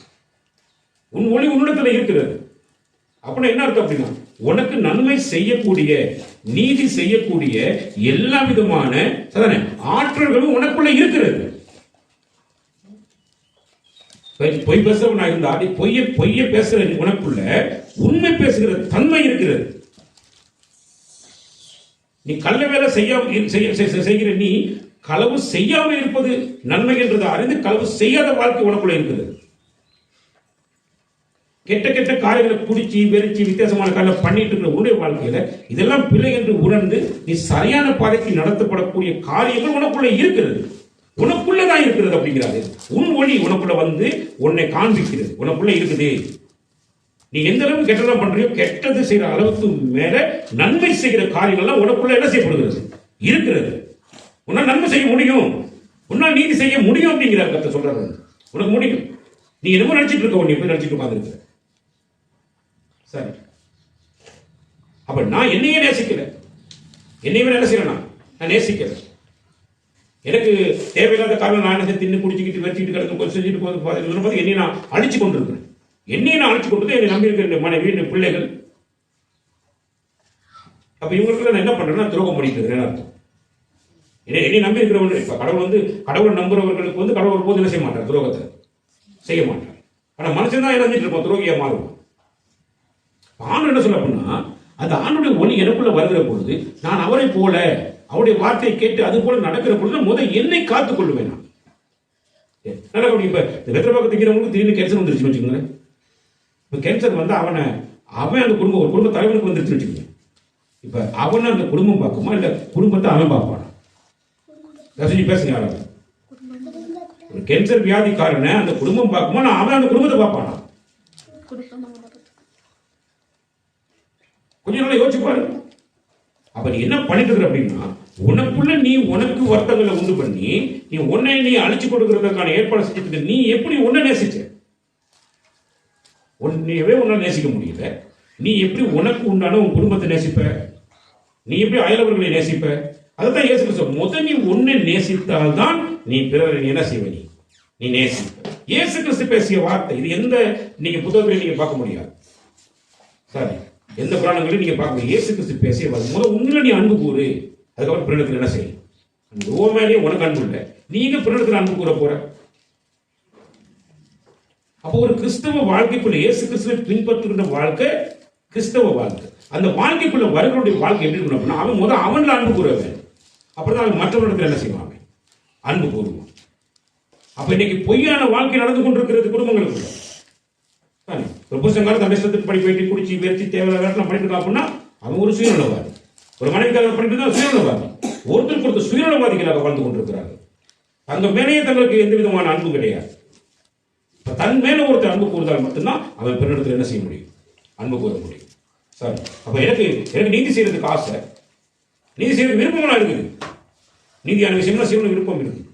உன் ஒளி உன்னிடத்துல இருக்கிறது. அப்படின்னா என்ன அர்த்தம் அப்படின்னா, உனக்கு நன்மை செய்யக்கூடிய, நீதி செய்யக்கூடிய எல்லா விதமான ஆற்றல்களும் உனக்குள்ள இருக்கிறது. பொய் பேசுறவனா இருந்தா பொய்ய பேசுற உனக்குள்ள உண்மை பேசுகிற தன்மை இருக்கிறது. நீ கள்ள வேலை செய்கிற நீ களவு செய்யாம இருப்பது நன்மை என்றதை அறிந்து களவு செய்யாத வாழ்க்கை உனக்குள்ள இருக்கிறது. கெட்ட கெட்ட காரியங்களை குடிச்சு வெறிச்சு வித்தியாசமான காரியம் பண்ணிட்டு இருக்கிற உன்னுடைய வாழ்க்கையில இதெல்லாம் பிழை என்று உணர்ந்து நீ சரியான பாதைக்கு நடத்தப்படக்கூடிய காரியங்கள் உனக்குள்ள இருக்கிறது. உனக்குள்ளதான் இருக்கிறது அப்படிங்கிறாரு. உன் ஒளி உனக்குள்ள வந்து உன்னை காண்பிக்கிறது. உனக்குள்ள இருக்குது. நீ எந்த அளவுக்கு கெட்டதான் பண்றியோ, கெட்டது செய்யற அளவுக்கு மேல நன்மை செய்கிற காரியங்கள்லாம் உனக்குள்ள என்ன செய்யப்படுகிறது, இருக்கிறது. உன்னால் நன்மை செய்ய முடியும், உன்னால் நீதி செய்ய முடியும் அப்படிங்கிறார் கர்த்தர் சொல்றாரு. உனக்கு முடியும். நீ என்னமோ நினைச்சிட்டு இருக்க, நீ எப்படி நினைச்சிட்டு உட்கார்ந்து இருக்கிற. சரி, அப்ப நான் என்னையே நேசிக்கல, என்னையவே என்ன செய்யறேன், நான் நேசிக்கல. எனக்கு தேவையில்லாத காரணம் நான் என்ன தின்னு குடிச்சுக்கிட்டு வச்சுக்கிட்டு கிடக்கும் கொஞ்சம் செஞ்சுட்டு போது என்னை நான் அழிச்சு கொண்டிருக்கிறேன். என்னையை நான் அழிச்சு கொண்டு என்னை நம்பி இருக்கிற மனைவி, என் பிள்ளைகள். அப்ப இவங்களுக்கு நான் என்ன பண்றேன்னா துரோகம் பண்ணிட்டு அர்த்தம். என்னை நம்பி இருக்கிறவங்க, இப்ப கடவுளை நம்புறவர்களுக்கு கடவுள் ஒருபோது என்ன செய்ய மாட்டார், துரோகத்தை செய்ய மாட்டார். ஆனா மனுஷன் தான் இறந்துட்டு இருப்போம், துரோகியா மாறுவோம். ஆண்டு என்ன சொல்ல அப்படின்னா, அந்த ஆண்டுடைய ஒளி எனக்குள்ள வருகிற பொழுது நான் அவரை போல அவருடைய வார்த்தையை கேட்டு அது போல நடக்கிற பொழுது முதல் என்னை காத்துக் கொள்ளுவேன். நான் இப்ப வெத்தலை பக்கம் திங்கிறவங்களுக்கு திடீர்னு கேன்சர் வந்துருச்சுன்னு வச்சுக்கோங்க. இப்ப கேன்சர் வந்து அவன் அந்த குடும்பம், ஒரு குடும்ப தலைவனுக்கு வந்துருச்சுன்னு வச்சுக்கோங்க. இப்ப அவனை அந்த குடும்பம் பார்க்குமா இல்ல குடும்பத்தை அவன் பார்ப்பானா? பேசுங்க யாராவது. ஒரு கேன்சர் வியாதிக்காரனை அந்த குடும்பம் பார்க்குமா, நான் அவன் அந்த குடும்பத்தை பார்ப்பானா? கொஞ்சம் நாளா யோசிச்சு பாரு. அப்ப நீ என்ன பண்ணிட்டு இருக்கிற அப்படின்னா, உனக்குள்ள நீ உனக்கு வருத்தங்களை உண்டு பண்ணி நீ உன்னை நீ அழிச்சு கொடுக்கறதுக்கான ஏற்பாடு செஞ்சுட்டு நீ எப்படி உன்னை நேசிச்ச? உன்னையவே உன்னால் நேசிக்க முடியல. நீ எப்படி உனக்கு உண்டான உன் குடும்பத்தை நேசிப்ப? நீ எப்படி அயலவர்களை நேசிப்ப? அதுதான் இயேசு கிறிஸ்து முதல் நீ உன்னை நேசித்தால்தான் நீ பிறரை என்ன செய்வ, நீ நேசிப்ப. இயேசு கிறிஸ்து பேசிய வார்த்தை இது. எந்த நீங்க புத்தகத்திலே நீங்க பார்க்க முடியாது, சரி, எந்த புராணங்களையும் நீங்க பார்க்க. இயேசு கிறிஸ்து பேசிய வார்த்தை முதல் உங்களை நீ அன்பு கூறு, அதுக்கப்புறம் பிறனிடத்தில் என்ன செய்யும். ஓ மேலேயே உனக்கு அன்பு இல்லை, நீங்க பிறனிடத்தில் அன்பு கூற போற. அப்போ ஒரு கிறிஸ்தவ வாழ்க்கைக்குள்ள இயேசு கிறிஸ்துவை பின்பற்றுகின்ற வாழ்க்கை கிறிஸ்தவ வாழ்க்கை. அந்த வாழ்க்கைக்குள்ள வருகளுடைய வாழ்க்கை எப்படி இருக்கணும் அப்படின்னா, அவன் முதல் அவன்ல அன்பு கூறுவேன், அப்புறம் அவன் மற்றவரிடத்தில் என்ன செய்வான், அன்பு கூறுவான். அப்ப இன்னைக்கு பொய்யான வாழ்க்கை நடந்து கொண்டிருக்கிறது குடும்பங்களுக்குள்ள. ஒரு புருஷங்கார தன் இஷ்டத்துக்கு படி போயிட்டு குடிச்சு வெறிச்சு தேவையில்லாம் பண்ணிட்டு இருக்கான் அப்படின்னா அவன் ஒரு சுயநலவாதி. ஒரு மனைவிக்காக பண்ணிட்டு தான் சுயநலவாதி. ஒருத்தருக்கு ஒருத்தர் சுயநலவாதிகளாக வாழ்ந்து கொண்டிருக்கிறார்கள். தங்க மேலேயே தங்களுக்கு எந்த விதமான அன்பு கிடையாது. தன் மேல ஒருத்தர் அன்பு கூறுதால் மட்டும்தான் அவன் பிறனிடத்தில் என்ன செய்ய முடியும், அன்பு கூற முடியும். சரி, அப்ப எனக்கு நீதி செய்யறதுக்கு ஆசை, நீதி செய்யறதுக்கு விருப்பங்களா இருக்குது. நீதியான விஷயம்லாம் செய்யணும் விருப்பம் இருக்குது.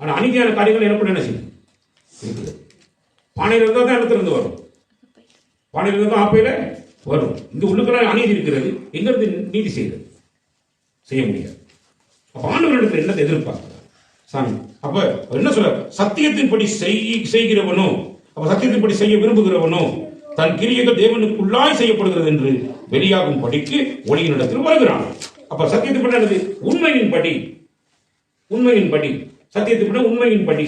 ஆனா அநீதியான காரியங்கள் எனக்கு என்ன செய்யும் இருக்குது. பானையில இருந்தா தான் இடத்துல இருந்து வரும், பானையில இருந்தா ஆப்பையில வரும். இந்த உள்ளுக்குள்ள அநீதி இருக்கிறது, எங்க இருந்து நீதி செய்யறது, செய்ய முடியாது. அப்ப ஆண்டவரிடத்தில் என்னத்தை எதிர்பார்க்கிறார் சாமி? அப்ப என்ன சொல்ற, சத்தியத்தின்படி செய்கிறவனோ, அப்ப சத்தியத்தின்படி செய்ய விரும்புகிறவனோ தன் கிரியைகள் தேவனுக்குள்ளாய் செய்யப்படுகிறது என்று வெளியாகும் படிக்கு ஒளியின் இடத்தில் வருகிறான். அப்ப சத்தியத்தின்படி என்னது, உண்மையின்படி, உண்மையின்படி சத்தியத்தின்படி உண்மையின்படி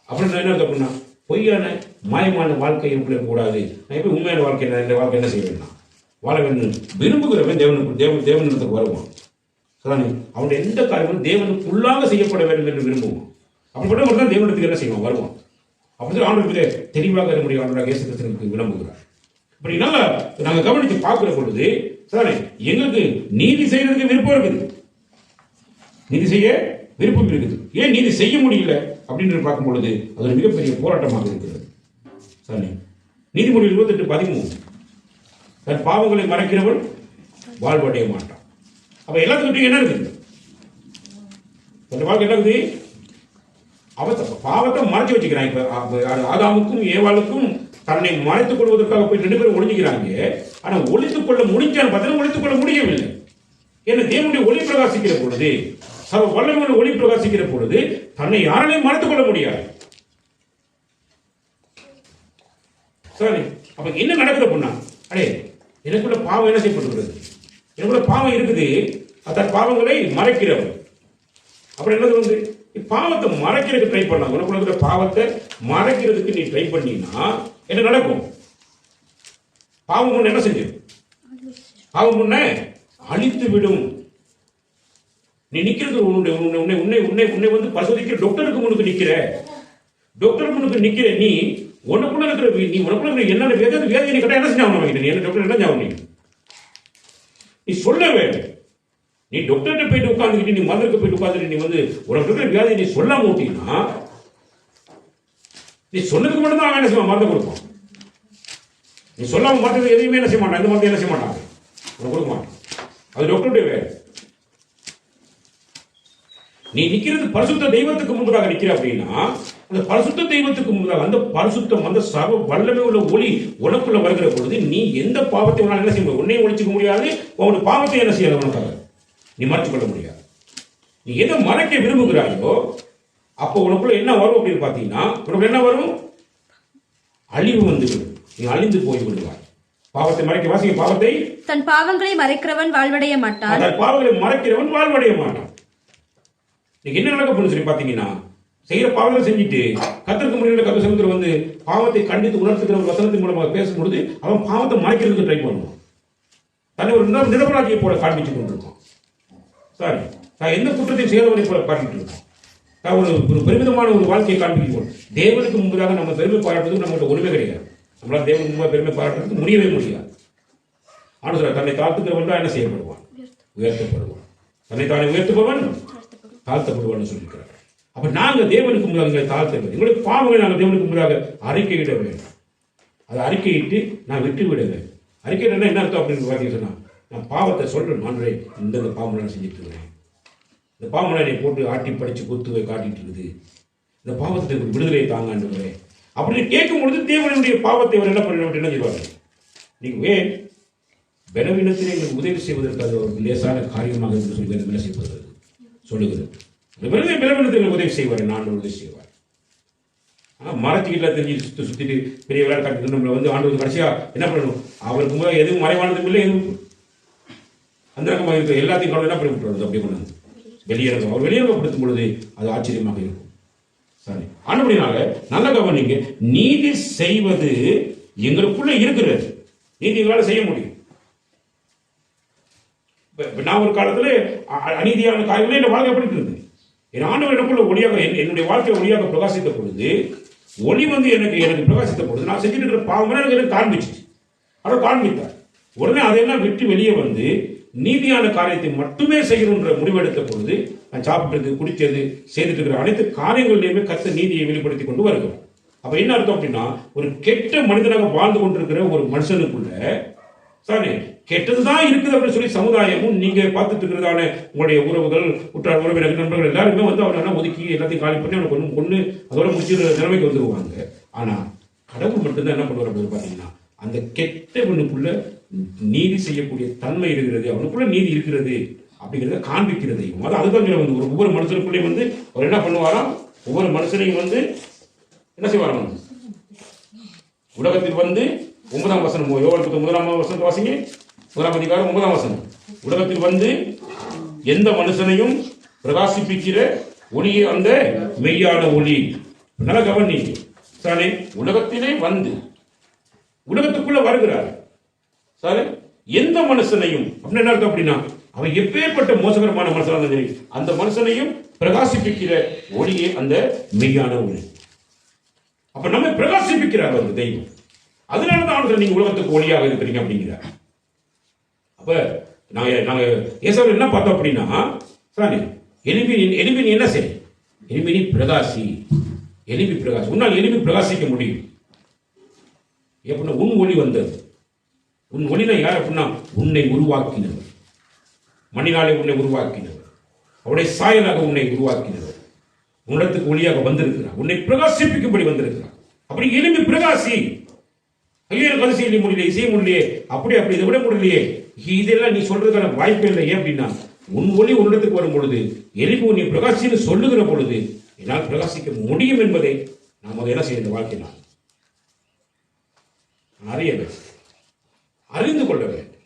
அப்படின்னு என்ன அப்படின்னா, பொய்யான மாயமான வாழ்க்கை கூடாது. நான் எப்படி உண்மையான வாழ்க்கை, இந்த வாழ்க்கை என்ன செய்ய வேண்டாம், வாழ வேண்டும் விரும்புகிறவன் தேவனிடத்துக்கு வருவான். அவனுடைய எந்த காரியமும் தேவனுக்குள்ளாக செய்யப்பட வேண்டும் என்று விரும்புவான். அப்படிப்பட்ட தான் தேவனிடத்துக்கு என்ன செய்வான், வருவான். அப்படி ஆண்டவருக்கு தெளிவாக நம்முடைய ஆண்டவராக இயேசு கிறிஸ்துவுக்கு விளம்புகிறார். இப்படி நல்லா நாங்க கவனித்து பார்க்கிற பொழுது எங்களுக்கு நீதி செய்யறதுக்கு விருப்பம் இருக்குது, நீதி செய்ய விருப்பம் இருக்குது. ஏன் நீதி செய்ய முடியல அப்படின்னு பார்க்கும் பொழுது அது ஒரு மிகப்பெரிய போராட்டமாக இருக்கிறது. சரி, நீதிமொழிகள் 28:13 தன் பாவங்களை மறைக்கிறவன் வாழ்வடைய மாட்டான். அப்ப எல்லாத்துக்கிட்டையும் என்ன இருக்குது, வாழ்க்கை என்ன இருக்குது, பாவத்தை மறைச்சு வச்சுக்கிறான். இப்ப ஆதாமுக்கும் ஏவாளுக்கும் தன்னை மறைத்துக் கொள்வதற்காக போய் 2 பேரும் ஒளிஞ்சுக்கிறாங்க. ஆனா ஒளித்துக் கொள்ள முடிஞ்சான்னு பார்த்தா ஒளித்துக் கொள்ள முடியவில்லை. ஏன்னா தேவனுடைய ஒளி பிரகாசிக்கிற பொழுது, சர்வ வல்லமையுள்ள ஒளி பிரகாசிக்கிற பொழுது தன்னை யாராலையும் மறைத்துக் கொள்ள முடியாது. சரி, அப்ப என்ன நடக்குது அப்படின்னா, அடே எனக்குள்ள பாவம் என்ன செய்யப்படுகிறது, எனக்குள்ள பாவம் இருக்குது, அதன் பாவங்களை மறைக்கிறவன். அப்புறம் என்னது வந்து பாவத்தை மறைக்கிறதுக்கு ட்ரை பண்ணாங்க. உனக்குள்ள பாவத்தை மறைக்கிறதுக்கு நீ ட்ரை பண்ணினா என்ன நடக்கும், பாவம் முன்ன என்ன செஞ்சு, பாவம் முன்ன அழித்து விடும். நீ நிக்கிறது உன்னை வந்து பரிசோதிக்கிற டாக்டருக்கு முன்னுக்கு நிக்கிற, டாக்டருக்கு முன்னுக்கு நிக்கிற நீ உனக்குள்ள இருக்கிற என்னென்ன வேதனை நீ கேட்டா என்ன செஞ்சாகணும், நீ என்ன டாக்டர் என்ன செஞ்சாகணும், நீ சொல்ல வேண்டும். நீ டாக்டர்கிட்ட போயிட்டு உட்காந்துக்கிட்டு, நீ மருந்துக்கு போயிட்டு உட்காந்துட்டு நீ வந்து உனக்கு இருக்கிற வியாதியை நீ சொல்லாம ஊட்டினா, நீ சொன்னதுக்கு மட்டும்தான் அவன் என்ன செய்வான், மருந்து கொடுப்பான். நீ சொல்லாம மருந்து எதையுமே என்ன செய்ய மாட்டான், இந்த மருந்து என்ன செய்ய மாட்டான், உனக்கு கொடுக்க மாட்டான். அது டாக்டருடைய வேலை. நீ நிக்கிறது பரிசுத்த தெய்வத்துக்கு முன்பதாக நிக்கிற அப்படின்னா அந்த பரிசுத்த தெய்வத்துக்கு முன்பாக அந்த பரிசுத்தம் அந்த சர்வ வல்லமை உள்ள ஒளி உனக்குள்ள வருகிற பொழுது நீ எந்த பாவத்தை உன்னால் என்ன செய்ய முடியும்? உன்னையும் ஒழிச்சுக்க முடியாது, உன்னுடைய பாவத்தை என்ன செய்யல உனக்காக நீ மறைச்சு கொள்ள முடியாது. நீ எதை மறைக்க விரும்புகிறாயோ அப்போ உனக்குள்ள என்ன வரும் அப்படின்னு பார்த்தீங்கன்னா, உனக்கு என்ன வரும்? அழிவு வந்து நீ அழிந்து போய் விடுவாய். பாவத்தை மறைக்க வாசிக்க, பாவத்தை தன் பாவங்களை மறைக்கிறவன் வாழ்வடைய மாட்டான். தன் பாவங்களை மறைக்கிறவன் வாழ்வடைய மாட்டான். நீங்க என்ன நடக்க போகுது சொல்லி பாத்தீங்கன்னா, செய்யற பாவங்களை செஞ்சுட்டு கத்திற்கு முன்னாடி கத்த சமுத்திரம் வந்து பாவத்தை கண்டித்து உணர்த்துக்கிற ஒரு வசனத்தின் மூலமாக பேசும்பொழுது அவன் பாவத்தை மறைக்கிறதுக்கு ட்ரை பண்ணுவான். தன்னை ஒரு நிரபராதியை போல காண்பிச்சு கொண்டிருக்கான். சாரி, நான் எந்த குற்றத்தையும் செய்தவனை போல காண்பிட்டு இருக்கோம். நான் ஒரு பெருமிதமான ஒரு வாழ்க்கையை காண்பிக்கிறோம். தேவனுக்கு முன்பதாக நம்ம பெருமை பாராட்டுறதுக்கு நம்மகிட்ட ஒருமே கிடையாது. நம்மளால் தேவனுக்கு முன்பாக பெருமை பாராட்டுறதுக்கு முடியவே முடியாது. ஆனால் சொல்ற தன்னை தாழ்த்துக்கிறவன் தான் என்ன செய்யப்படுவான்? உயர்த்தப்படுவான். தன்னை தானே உயர்த்துபவன் தாழ்த்தப்படுவான்னு சொல்லியிருக்கிறார். அப்ப நாங்க தேவனுக்கு முன்பாக தாழ்த்த வேண்டும். எங்களுடைய பாவங்களை நாங்கள் தேவனுக்கு முன்பாக அறிக்கையிட வேண்டும். அதை அறிக்கையிட்டு நான் விட்டு விட வேண்டும். அறிக்கையிட என்ன அர்த்தம் அப்படின்னு பார்த்தீங்கன்னா சொன்னா, நான் பாவத்தை சொல்றேன், ஆண்டவரே இந்த பாவம் நான் செஞ்சுட்டு இருக்கிறேன், இந்த பாவம் என்னை போட்டு ஆட்டி படிச்சு குத்துவை காட்டிட்டு இருக்குது, இந்த பாவத்துக்கு விடுதலையை தாங்க ஆண்டவரே அப்படின்னு கேட்கும் பொழுது தேவனுடைய பாவத்தை அவர் என்ன பண்ண வேண்டும் என்ன சொல்வாங்க? நீங்க ஏன் பலவீனத்தில் எங்களுக்கு உதவி செய்வதற்கு அது ஒரு லேசான காரியமாக என்று சொல்லி என்ன செய்வது சொல்லுகிறது. பலவீனத்தில் உதவி செய்வார், நான் உதவி செய்வார். மறைச்சிக்கிட்ட தெரிஞ்சு சுத்திட்டு பெரிய விளையாட காட்டி நம்மளை வந்து ஆண்டு கடைசியா என்ன பண்ணணும்? அவருக்கு முதல் எதுவும் மறைவானதும் இல்லை, எதுவும் அந்த ரகமாக இருக்க எல்லாத்தையும் கடவுள் என்ன பண்ணி விட்டுறது? அப்படி கொண்டு வெளியேறணும். அவர் வெளியேறப்படுத்தும் பொழுது அது ஆச்சரியமாக இருக்கும். சரி, ஆனபடினால நல்ல கவனிங்க, நீதி செய்வது எங்களுக்குள்ள இருக்கிறது. நீதி எங்களால் செய்ய முடியும். நான் ஒரு காலத்துல அநீதியான காரியங்களே என் வாழ்க்கை எப்படி இருந்தது. என் ஆண்டவர் எனக்குள்ள ஒளியாக என்னுடைய வாழ்க்கையை ஒளியாக பிரகாசித்த பொழுது, ஒளி வந்து எனக்கு பிரகாசித்த பொழுது நான் செஞ்சுட்டு இருக்கிற பாவம் எனக்கு காண்பிச்சு அவர் காண்பித்தார். உடனே அதையெல்லாம் விட்டு வெளியே வந்து நீதியான காரியத்தை மட்டுமே செய்யணுன்ற முடிவெடுத்த பொழுது நான் சாப்பிட்டது, குடித்தது, செய்துட்டு இருக்கிற அனைத்து காரியங்களிலுமே கர்த்தர் நீதியை வெளிப்படுத்தி கொண்டு வருகிறோம். அப்ப என்ன அர்த்தம் அப்படின்னா, ஒரு கெட்ட மனிதனாக வாழ்ந்து கொண்டிருக்கிற ஒரு மனுஷனுக்குள்ள சாரி கெட்டதுதான் இருக்குது அப்படின்னு சொல்லி சமுதாயமும் நீங்க பார்த்துட்டு இருக்கிறதான உங்களுடைய உறவுகள், உற்றார் உறவினர்கள், நண்பர்கள் எல்லாருமே வந்து அவனை ஒதுக்கி எல்லாத்தையும் காலி பண்ணி அவனை கொண்டு அதோட முடிச்சுற நிலைமைக்கு வந்துருவாங்க. ஆனா கடவுள் மட்டும்தான் என்ன பண்ணுவார் அப்படின்னு பாத்தீங்கன்னா, அந்த கெட்டவனுக்குள்ள நீதி செய்யக்கூடிய தன்மை இருக்கிறது, அவனுக்குள்ள நீதி இருக்கிறது அப்படிங்கிறத காண்பிக்கிறது. அதுதான் வந்து ஒவ்வொரு மனுஷனுக்குள்ளேயும் வந்து அவர் என்ன பண்ணுவாராம்? ஒவ்வொரு மனுஷனையும் வந்து என்ன செய்வாராம்? உலகத்தில் வந்து 9ஆம் வசனம், யோவான் 1 வசனத்தை வாசிங்க. 1ஆம் அதிகாரம் 9ஆம் வசனம். உலகத்தில் வந்து எந்த மனுஷனையும் பிரகாசிப்பிக்கிற ஒளியே அந்த மெய்யான ஒளி. நல்ல கவனிங்க சாரி, உலகத்திலே வந்து உலகத்துக்குள்ள வருகிறார். சாரி, எந்த மனுஷனையும் அப்படின்னு என்ன அர்த்தம் அப்படின்னா, அவன் எப்பேற்பட்ட மோசகரமான மனுஷனாக சரி, அந்த மனுஷனையும் பிரகாசிப்பிக்கிற ஒளியே அந்த மெய்யான ஒளி. அப்ப நம்ம பிரகாசிப்பிக்கிறார் அந்த தெய்வம். அதனாலதான் ஆண்டு நீங்க உலகத்துக்கு ஒளியாக இருக்கிறீங்க அப்படிங்கிறார். அப்ப நாங்க ஏசாவில் என்ன பார்த்தோம் அப்படின்னா, சாரி எலும்பி நீ என்ன செய், எலும்பி நீ பிரகாசி, எலும்பி பிரகாசி, உன்னால் எலும்பி பிரகாசிக்க முடியும். எப்படின்னா உன் ஒளி வந்தது. உன் ஒளினா யார் அப்படின்னா, உன்னை உருவாக்கினவர், மண்ணினாலே உன்னை உருவாக்கினவர், அவருடைய சாயலாக உன்னை உருவாக்கினவர், உன்னிடத்துக்கு ஒளியாக வந்திருக்கிறார், உன்னை பிரகாசிப்பிக்கும்படி வந்திருக்கிறார். அப்படி எலும்பி பிரகாசி. ஐயோ எனக்கு அது செய்ய முடியலையே, செய்ய முடியலையே, அப்படி இதை விட முடியலையே, இதெல்லாம் நீ சொல்றதுக்கான வாய்ப்பே இல்லை. ஏன் அப்படின்னா, உன் ஒளி உன்னிடத்துக்கு வரும் பொழுது எலும்பி உன்னை பிரகாசின்னு சொல்லுகிற பொழுது என்னால் பிரகாசிக்க முடியும் என்பதை நாம் அதை என்ன செய்ய இந்த வாழ்க்கை நான் அறிய வேண்டும், அறிந்து கொள்ள வேண்டும்.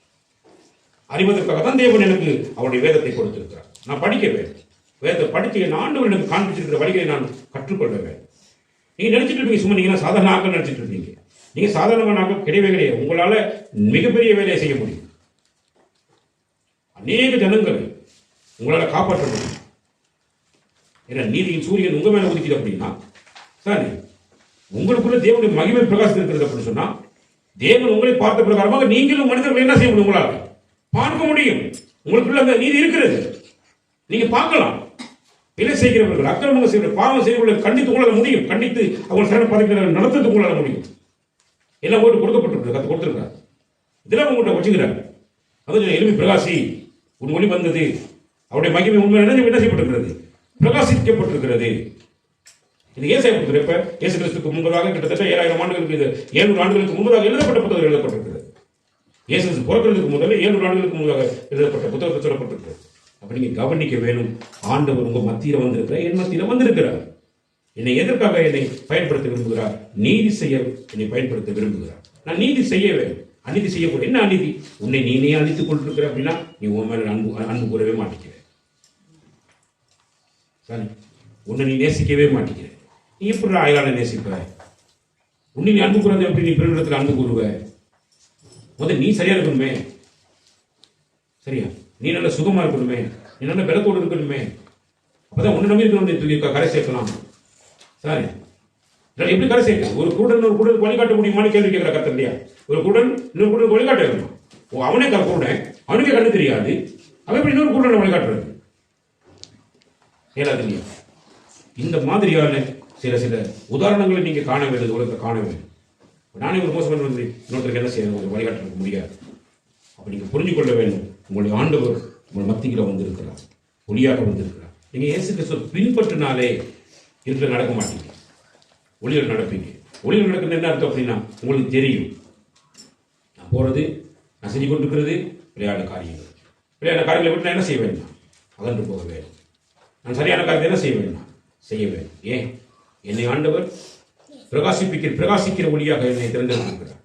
அறிவதற்காக தான் தேவன் எனக்கு அவருடைய வேதத்தை கொடுத்திருக்கிறார். நான் படிக்க வேண்டும். வேதத்தை படித்து என் ஆண்டவர் எனக்கு காண்பிச்சிருக்கிற வழிகளை நான் கற்றுக்கொள்ள வேண்டும். நீங்க நினைச்சிட்டு இருக்கீங்க சும்மா நீங்க சாதாரண ஆக்கள் நினைச்சிட்டு இருக்கீங்க. நீங்க சாதாரணமான ஆக்கள் கிடையவே கிடையாது. உங்களால மிகப்பெரிய வேலையை செய்ய முடியும். அநேக ஜனங்கள் உங்களால காப்பாற்ற முடியும். ஏன்னா நீதியின் சூரியன் உங்க மேல உதிக்குது அப்படின்னா சரி, உங்களுக்குள்ள தேவனுடைய மகிமை பிரகாசம் இருக்கிறது அப்படின்னு சொன்னா, தேவன் உங்களை பார்த்த பிரகாரமாக நீங்களும் மனிதர்கள் என்ன செய்ய முடியும்? உங்களால் பார்க்க முடியும். உங்களுக்குள்ள அந்த நீதி இருக்கிறது. நீங்க பார்க்கலாம். பிழை செய்கிறவர்கள், அக்கிரமங்கள் செய்கிற, பாவம் செய்கிறவர்கள் கண்டித்து உங்களால் முடியும். கண்டித்து அவங்க சரண பதவிகளை நடத்துறதுக்கு உங்களால் முடியும். எல்லாம் ஓட்டு கொடுக்கப்பட்டிருக்கு, கத்து கொடுத்துருக்காரு. இதெல்லாம் உங்கள்கிட்ட வச்சுக்கிறாங்க. அது எலும்பி பிரகாசி, உன் ஒளி வந்தது, அவருடைய மகிமை உண்மை என்ன செய்யப்பட்டிருக்கிறது? பிரகாசிக்கப்பட்டிருக்கிறது. இது ஏசாயா புத்தகம். இப்ப இயேசு கிறிஸ்துக்கு முன்பதாக கிட்டத்தட்ட 7000 ஆண்டுகளுக்கு, இது 700 ஆண்டுகளுக்கு முன்பதாக எழுதப்பட்ட புத்தகம் எழுதப்பட்டிருக்கிறது. இயேசு கிறிஸ்து பிறக்கிறதுக்கு முதல்ல 700 ஆண்டுகளுக்கு முன்பதாக எழுதப்பட்ட புத்தகத்தை சொல்லப்பட்டிருக்கிறது. அப்ப நீங்க கவனிக்க வேணும். ஆண்டவர் உங்க மத்தியில வந்திருக்கிறார், என் மத்தியில வந்திருக்கிறார். என்னை எதற்காக என்னை பயன்படுத்த விரும்புகிறார்? நீதி செய்ய என்னை பயன்படுத்த விரும்புகிறார். நான் நீதி செய்ய வேண்டும். அநீதி செய்யக்கூடாது. என்ன அநீதி? உன்னை நீனே அழித்துக் கொண்டிருக்கிற அப்படின்னா நீ உன் மேல அன்பு கூறவே மாட்டேங்கிற. சரி, உன்னை நீ நேசிக்கவே மாட்டேங்கிற. நீ எப்படி அயலான நேசிப்ப? உன்னை நீ அன்பு கூறாத எப்படி நீ பிறரிடத்துல அன்பு கூறுவ? முதல்ல நீ சரியா இருக்கணுமே. சரியா, நீ நல்ல சுகமா இருக்கணுமே, நீ நல்ல பலத்தோடு இருக்கணுமே. அப்பதான் உன்னை நம்பி இருக்கிற கரை சேர்க்கலாம். சரி, எப்படி கரை சேர்க்க? ஒரு குருடன் வழிகாட்ட முடியுமான்னு கேள்வி கேட்கிற கருத்து இல்லையா? ஒரு குருடன் இன்னொரு குருடன் வழிகாட்ட இருக்கணும். அவனே குருடன், அவனுக்கே கண்ணு தெரியாது, அவன் எப்படி இன்னொரு குருடனை வழிகாட்டுறது? ஏலாது இல்லையா? இந்த மாதிரியான சில உதாரணங்களை நீங்க காண வேண்டும், உலகத்தை காண வேண்டும். நானே ஒரு மோசம் வந்து இன்னொருத்தருக்கு என்ன செய்யணும், ஒரு வழிகாட்ட முடியாது. அப்ப நீங்க புரிஞ்சு கொள்ள வேண்டும், உங்களுடைய ஆண்டவர் உங்கள் மத்தியில வந்திருக்கிறார், ஒளியாக வந்திருக்கிறார். நீங்க இயேசு கிறிஸ்துவை பின்பற்றினாலே இருட்டில் நடக்க மாட்டீங்க, ஒளியில் நடப்பீங்க. ஒளியில் நடக்கிறது என்ன அர்த்தம் அப்படின்னா, உங்களுக்கு தெரியும் நான் போறது, நான் செஞ்சு கொண்டிருக்கிறது விளையாட காரியங்கள். விளையாட காரியங்களை விட்டு நான் என்ன செய்ய வேண்டும்? அகன்று போக வேண்டும். நான் சரியான காரியத்தை என்ன செய்ய வேண்டும்? செய்ய வேண்டும். ஏன்? என்னை ஆண்டவர் பிரகாசிக்கிற ஒளியாக என்னை திறந்திருக்கிறார்.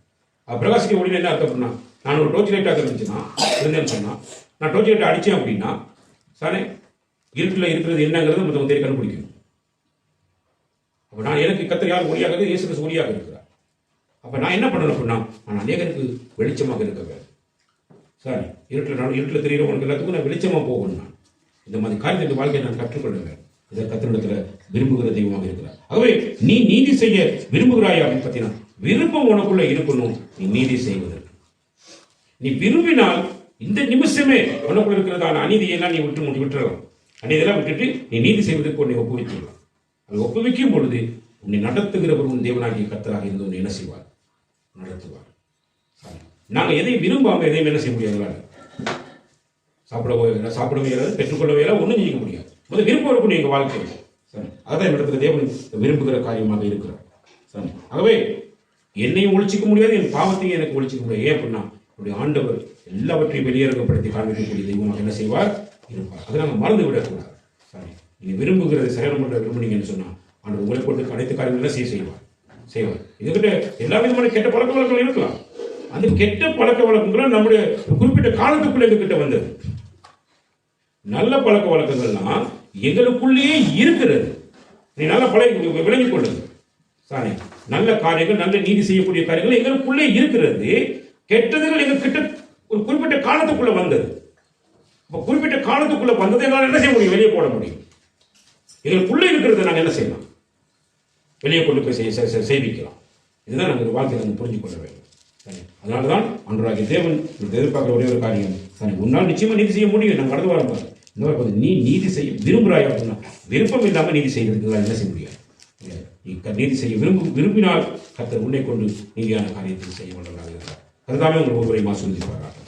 பிரகாசிக்கிற ஒளி என்ன அர்த்தம் அப்படின்னா, நான் ஒரு டோர்ச் லைட்டாக இருந்துச்சுன்னா இருந்தேன்னு சொன்னா, நான் டோர்ச் லைட்டை அடித்தேன் அப்படின்னா சாரே இருட்டில் இருக்கிறது என்னங்கிறது மற்றவங்க தேடி கண்டுபிடிக்கணும். அப்போ நான் எனக்கு கத்தர் யார் ஒளியாக? இயேசு கிறிஸ்து ஒளியாக இருக்கிறார். அப்போ நான் என்ன பண்ணணும் அப்படின்னா, நான் அநேகருக்கு வெளிச்சமாக இருக்க வேண்டும். சாரி, இருட்டில் தெரிகிறவங்களுக்கு எல்லாத்துக்கும் நான் வெளிச்சமாக போகணும். நான் இந்த மாதிரி காரியத்தை இந்த வாழ்க்கையை நான் கற்றுக்கொள்ள வேண்டும். இதை கத்திரிடத்துல விரும்புகிற தெய்வமாக இருக்கிறார். ஆகவே நீ நீதி செய்ய விரும்புகிறாயா அப்படின்னு பார்த்தீங்கன்னா, விருப்பம் உனக்குள்ள இருக்கணும். நீ நீதி செய்வதற்கு நீ விரும்பினால் இந்த நிமிஷமே உனக்குள்ள இருக்கிறதான அநீதியெல்லாம் நீ விட்டுறலாம். அநீதியெல்லாம் விட்டுட்டு நீ நீதி செய்வதற்கு உன்னை ஒப்புவித்துடலாம். அது ஒப்புவிக்கும் பொழுது உன்னை நடத்துகிறவர் உன் தேவனாகிய கர்த்தராக இருந்து உன்னை என்ன செய்வார்? நடத்துவார். நாங்கள் எதையும் விரும்பாம எதையும் என்ன செய்ய முடியாது. சாப்பிடவே இயலாது, பெற்றுக்கொள்ளவே இயலாது, ஒன்றும் செய்ய முடியாது. முதல் விருப்பம் இருக்கணும் எங்கள் வாழ்க்கையில். சரி, அதான் இடத்துல தேவன் விரும்புகிற காரியமாக இருக்கிறார். சரி, ஆகவே என்னையும் ஒழிச்சிக்க முடியாது, என் பாவத்தையும் எனக்கு ஒழிச்சிக்க முடியாது. ஏன் அப்படின்னா, என்னுடைய ஆண்டவர் எல்லாவற்றையும் வெளியேறப்படுத்தி காண்பிக்கக்கூடிய தெய்வமாக என்ன செய்வார்? இருப்பார். அதை நாங்கள் மறந்து விடக்கூடாது. சரி, நீங்க விரும்புகிறதை செயல் பண்ற விரும்புனீங்கன்னு சொன்னா, ஆண்டவர் உங்களை கொண்டு அனைத்து காரியங்களும் செய்வார். இதுகிட்ட எல்லா விதமான கெட்ட பழக்க வழக்கங்கள் இருக்கலாம். அந்த கெட்ட பழக்க வழக்கங்களும் நம்முடைய குறிப்பிட்ட காலத்துக்குள்ள எங்ககிட்ட வந்தது. நல்ல பழக்க வழக்கங்கள்லாம் எங்களுக்குள்ளேயே இருக்கிறது. நீ நல்ல விளங்கிக் கொள்ளுங்க. சாரி, நல்ல காரியங்கள், நல்ல நீதி செய்யக்கூடிய காரியங்கள் எங்களுக்குள்ளே இருக்கிறது. கெட்டதுகள் எங்க கிட்ட ஒரு குறிப்பிட்ட காலத்துக்குள்ள வந்தது. குறிப்பிட்ட காலத்துக்குள்ள வந்ததை எங்களால் என்ன செய்ய முடியும்? வெளியே போட முடியும். எங்களுக்குள்ளே இருக்கிறத நாங்கள் என்ன செய்யலாம்? வெளியே கொண்டு போய் செய்விக்கலாம். இதுதான் நாங்கள் வாழ்க்கையை நாங்கள் புரிஞ்சு கொள்ள வேண்டும். அதனாலதான் அன்றாகிய தேவன் எதிர்பார்க்கிற ஒரே ஒரு காரியம், உன்னால் நிச்சயமா நீதி செய்ய முடியும். நாங்கள் கடந்து வரோம் பாரு, இந்த மாதிரி நீ நீதி செய்ய விரும்புகிறாய் அப்படின்னா, விருப்பம் இல்லாமல் நீதி செய்யறதுக்கு என்ன செய்ய முடியாது. நீ நீதி செய்ய விரும்பினால் கர்த்தர் உன்னை கொண்டு நீதியான காரியத்தை செய்ய வல்லவராக இருக்கிறார். அதுதானே உங்கள் ஒவ்வொரு ஆசீர்வதிப்பார்கள்.